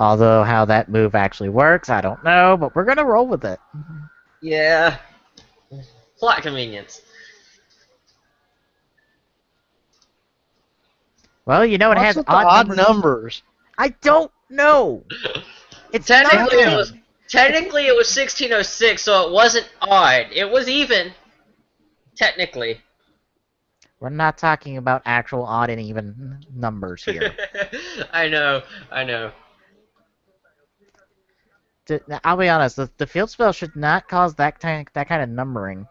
Although how that move actually works, I don't know, but we're gonna roll with it. Yeah. Plot convenience. Well, you know it What's has with the odd odd numbers. numbers? I don't know. It's Technically, not it was 1606, so it wasn't odd. It was even. Technically. We're not talking about actual odd and even numbers here. I know. I know. I'll be honest. The field spell should not cause that kind of numbering.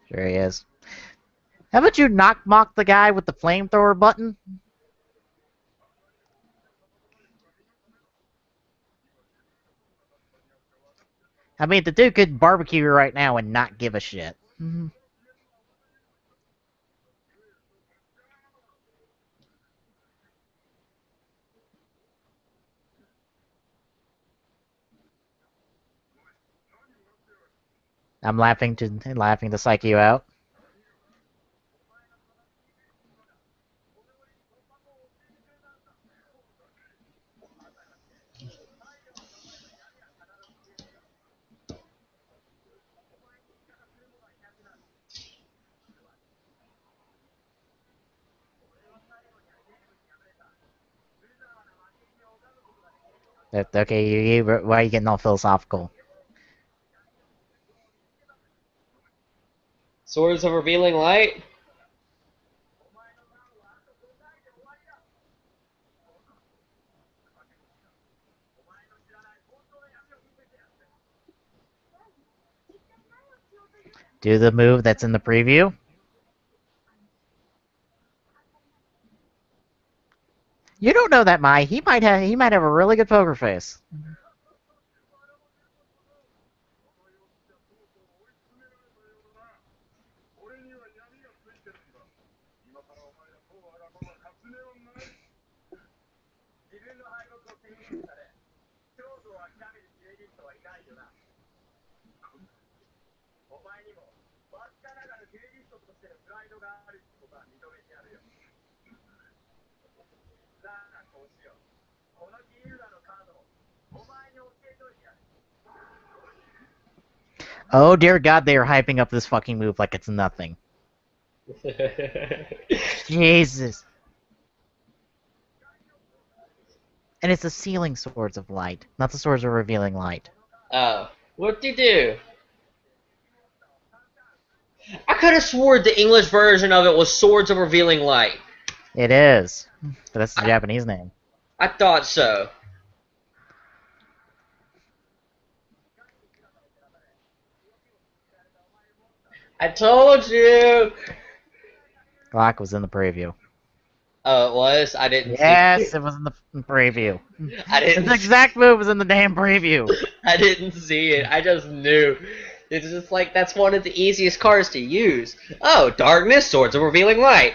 Sure he is. How about you knock mock the guy with the flamethrower button? I mean, the dude could barbecue right now and not give a shit. I'm laughing to psych you out. Okay, why are you getting all philosophical? Swords of Revealing Light? Do the move that's in the preview. You don't know that Mai. He might have a really good poker face. Oh dear God, they are hyping up this fucking move like it's nothing. Jesus. And it's the sealing swords of light, not the swords of revealing light. Oh, what'd you do? I could have sworn the English version of it was Swords of Revealing Light. It is. But that's the Japanese name. I thought so. I told you! Glock was in the preview. Oh, it was? I didn't see Yes, it. it was in the preview. I didn't This exact move was in the damn preview. I didn't see it. I just knew. It's just like, that's one of the easiest cards to use. Oh, Darkness, Swords of Revealing Light.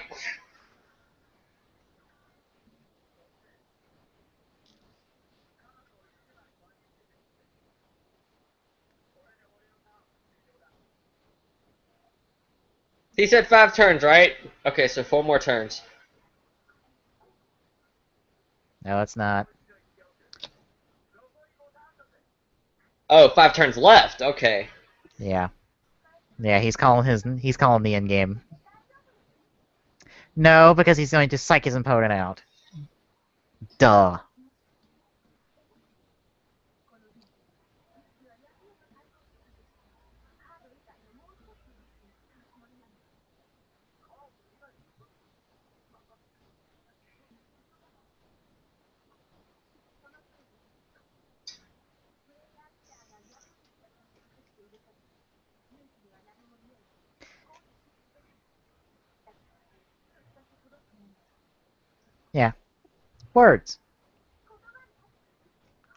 He said 5 turns, right? Okay, so 4 more turns. No, it's not. Oh, 5 turns left. Okay. Yeah. Yeah, he's calling the end game. No, because he's going to psych his opponent out. Duh. Yeah. Words.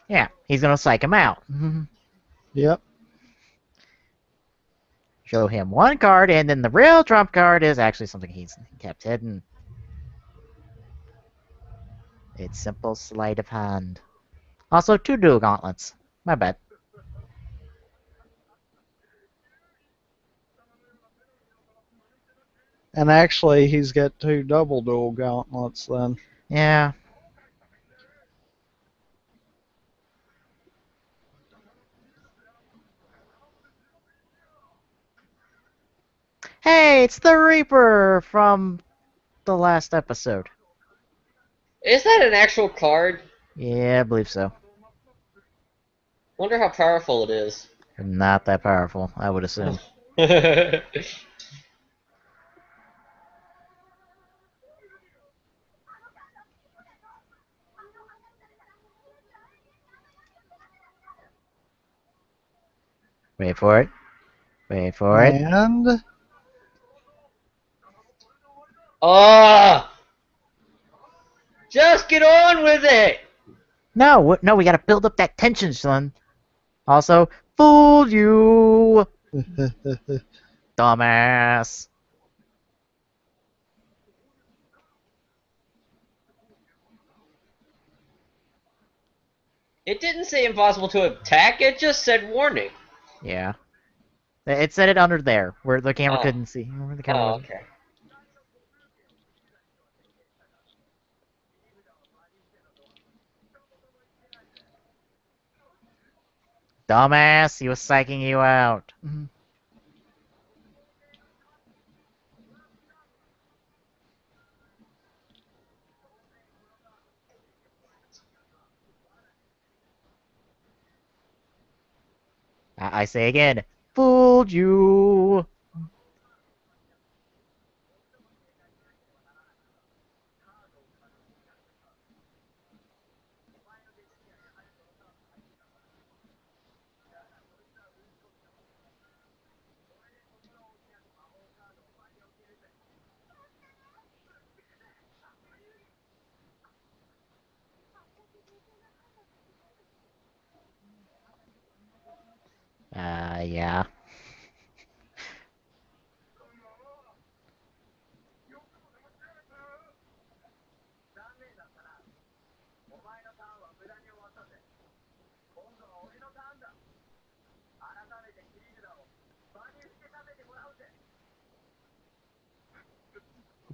Yeah, he's gonna psych him out. Yep. Show him one card, and then the real trump card is actually something he's kept hidden. It's simple sleight of hand. Also, 2 dual gauntlets. My bad. And actually, he's got 2 double dual gauntlets then. Yeah. Hey, it's the Reaper from the last episode. Is that an actual card? Yeah, I believe so. Wonder how powerful it is. Not that powerful, I would assume. Wait for it. Wait for it. And Ah! Just get on with it! No, no, we gotta build up that tension, son. Also, fooled you, dumbass. It didn't say impossible to attack, it just said warning. Yeah. It said it under there, where the camera Oh. couldn't see. Where the camera Oh, wasn't. okay. Dumbass, he was psyching you out. I say again, fooled you. Yeah.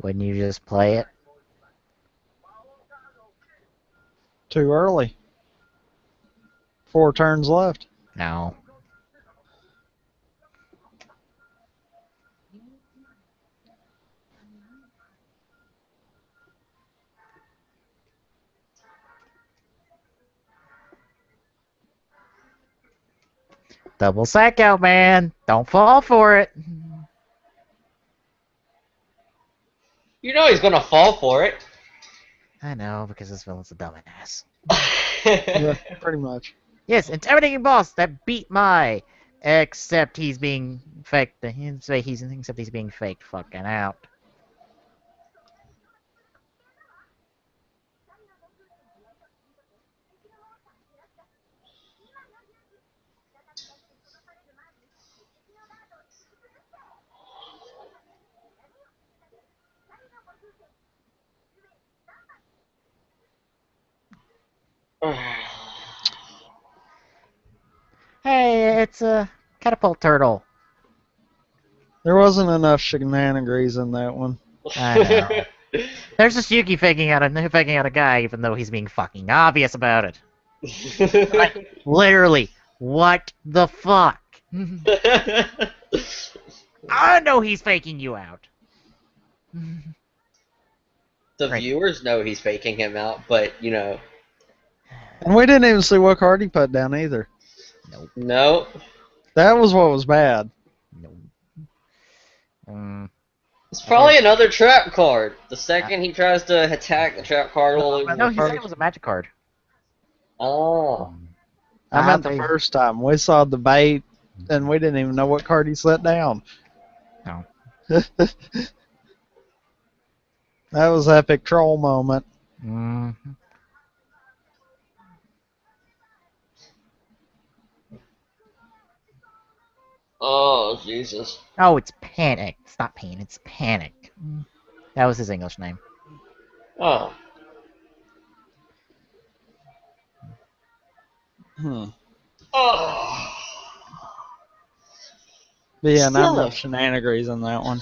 Wouldn't you just play it? Too early. 4 turns left. No. Double psycho, man. Don't fall for it. You know he's gonna fall for it. I know, because this villain's a dumbass. Yeah, pretty much. Yes, intimidating boss that beat my. Except he's being faked. Except he's being faked fucking out. Hey, it's a catapult turtle. There wasn't enough shenanigans in that one. I know. There's just Yuki faking out a guy, even though he's being fucking obvious about it. Like, literally, what the fuck? I know he's faking you out. The Right. viewers know he's faking him out, but you know, And we didn't even see what card he put down either. Nope. no. That was what was bad. Nope. It's probably another trap card. The second he tries to attack, the trap card will. No, he said it was a magic card. Oh. I meant the first time. We saw the bait, and we didn't even know what card he set down. No. That was epic troll moment. Mm-hmm. Oh, Jesus. Oh, it's Panic. It's not Pain, it's Panic. That was his English name. Oh. Oh. But yeah, not Still enough shenanigans in that one.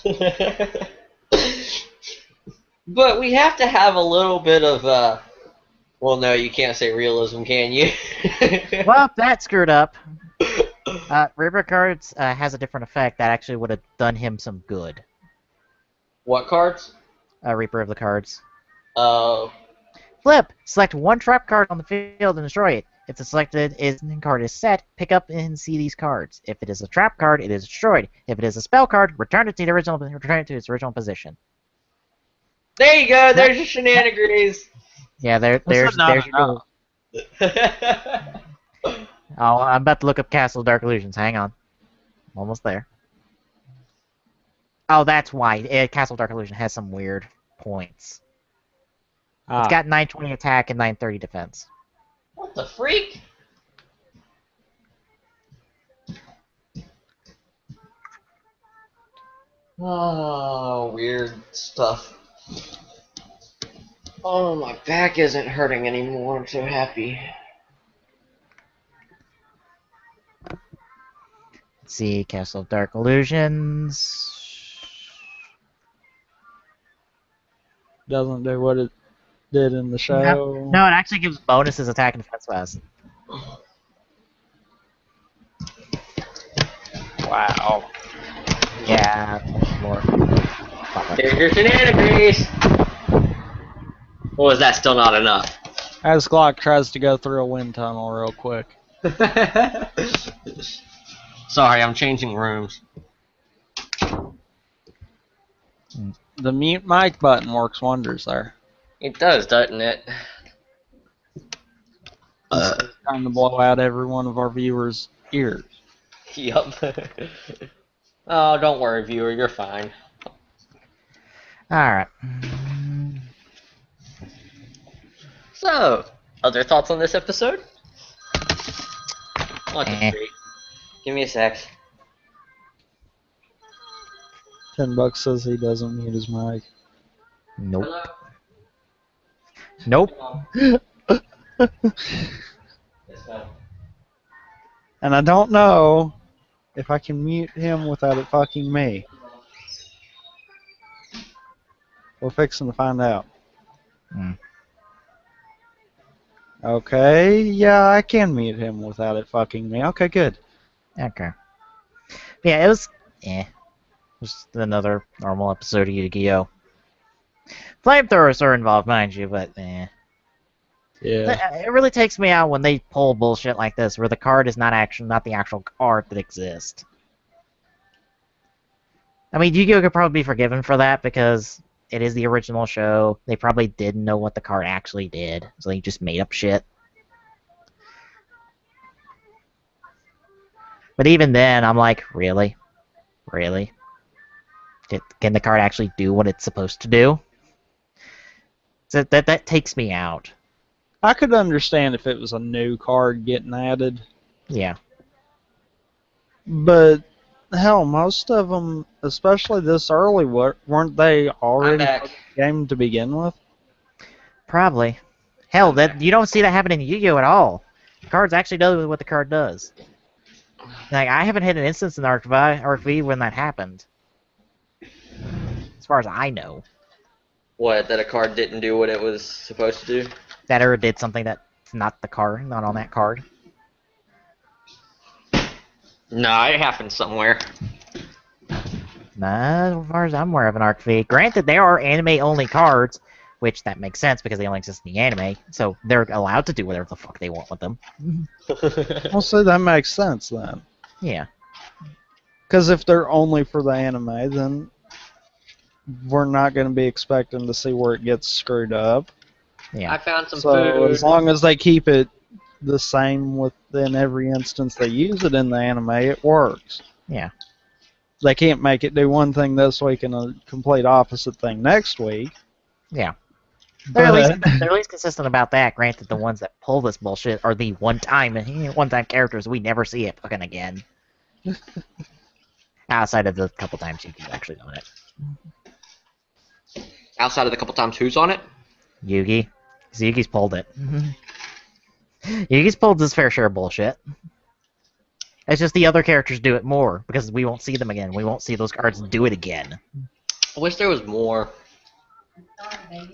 But we have to have a little bit of, well, no, you can't say realism, can you? Well, that screwed up. Reaper cards has a different effect that actually would have done him some good. What cards? Reaper of the cards. Oh. Flip! Select one trap card on the field and destroy it. If the selected card is set, pick up and see these cards. If it is a trap card, it is destroyed. If it is a spell card, return it to its original position. There you go. There's your shenanigans. Yeah, there's your. Oh, I'm about to look up Castle of Dark Illusions. Hang on. I'm almost there. Oh, that's why. Castle of Dark Illusion has some weird points. It's got 920 attack and 930 defense. What the freak? Oh, weird stuff. Oh, my back isn't hurting anymore. I'm so happy. Let's see, Castle of Dark Illusions. Doesn't do what it did in the show. No, it actually gives bonuses attack and defense wise. Wow. Yeah, more. There's your shenanigans. Or is that still not enough? As Glock tries to go through a wind tunnel real quick. Sorry, I'm changing rooms. The mute mic button works wonders there. It does, doesn't it? Trying to blow out every one of our viewers' ears. Yup. Oh, don't worry, viewer, you're fine. Alright. So, other thoughts on this episode? What the Eh. freak? Give me a sec. $10 says he doesn't mute his mic. Nope. Nope. And I don't know if I can mute him without it fucking me. We're fixing to find out. Hmm. Okay, yeah, I can mute him without it fucking me. Okay, good. Okay. Yeah, it was. Just another normal episode of Yu-Gi-Oh! Flamethrowers are involved, mind you, but Yeah. It really takes me out when they pull bullshit like this, where the card is not the actual card that exists. I mean, Yu-Gi-Oh! Could probably be forgiven for that because it is the original show. They probably didn't know what the card actually did, so they just made up shit. But even then, I'm like, really? Really? Can the card actually do what it's supposed to do? So that takes me out. I could understand if it was a new card getting added, Yeah. but hell, most of them, especially this early, weren't they I'm already back. part of the game to begin with? Probably. Hell, Okay. that you don't see that happening in Yu-Gi-Oh! At all. The cards actually do what the card does. Like, I haven't hit an instance in RFV when that happened. As far as I know. What, that a card didn't do what it was supposed to do? That error did something that's not the card, not on that card. No, it happened somewhere. Nah, as far as I'm aware of an RFV. Granted, there are anime-only cards, which that makes sense because they only exist in the anime, so they're allowed to do whatever the fuck they want with them. Well, see, that makes sense then. Yeah. Because if they're only for the anime, then we're not going to be expecting to see where it gets screwed up. Yeah. I found some So food. as long as they keep it the same within every instance they use it in the anime, it works. Yeah. They can't make it do one thing this week and a complete opposite thing next week. Yeah. They're But, at least consistent about that. Granted, the ones that pull this bullshit are the one-time characters. We never see it fucking again. Outside of the couple times Yugi's actually done it. Outside of the couple times who's on it? Yugi. 'Cause Yugi's pulled it. Yugi's pulled his fair share of bullshit. It's just the other characters do it more, because we won't see them again. We won't see those cards do it again. I wish there was more. Alright.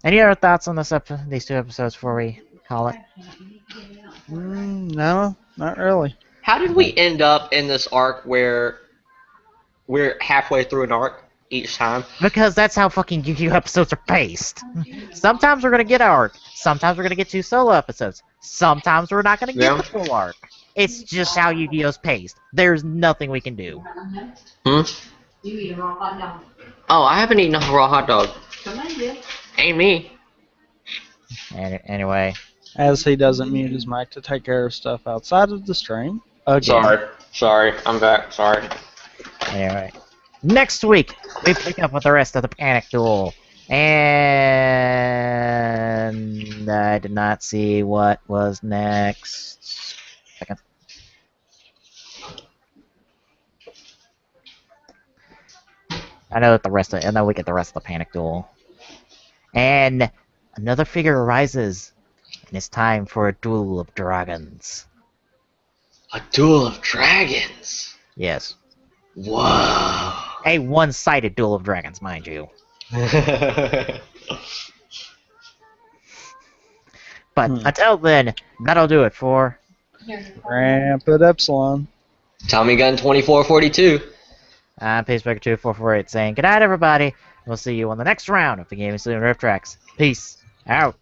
Any other thoughts on these two episodes before we call it? no, not really. How did we end up in this arc where we're halfway through an arc each time? Because that's how fucking Yu-Gi-Oh! Episodes are paced. Sometimes we're gonna get an arc. Sometimes we're gonna get 2 solo episodes. Sometimes we're not gonna get Yeah. the full arc. It's just how Yu-Gi-Oh's paced. There's nothing we can do. Hmm? You eat a raw hot dog. Oh, I haven't eaten a raw hot dog. Come on, dear. Ain't me. Anyway. As he doesn't mute his mic to take care of stuff outside of the stream. Again. Sorry, I'm back. Sorry. Anyway. Next week, we pick up with the rest of the Panic Duel. And I did not see what was next. Second. I know that we get the rest of the Panic Duel. And another figure arises. And it's time for a duel of dragons. A duel of dragons. Yes. Whoa. A one-sided duel of dragons, mind you. But until then, that'll do it for Rampant Epsilon. Tommy Gun 2442. I'm Pacemaker2448 saying good night, everybody. We'll see you on the next round of the Gaming Saloon Rift Tracks. Peace out.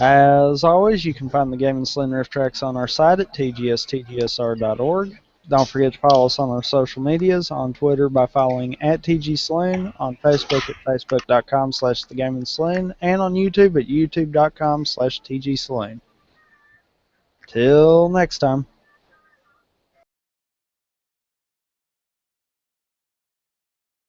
As always, you can find the Gaming Saloon Rift Tracks on our site at tgstgsr.org. Don't forget to follow us on our social medias, on Twitter by following @TGSaloon, on Facebook at facebook.com/thegaming-saloon, and on YouTube at youtube.com/TGSaloon. Till next time.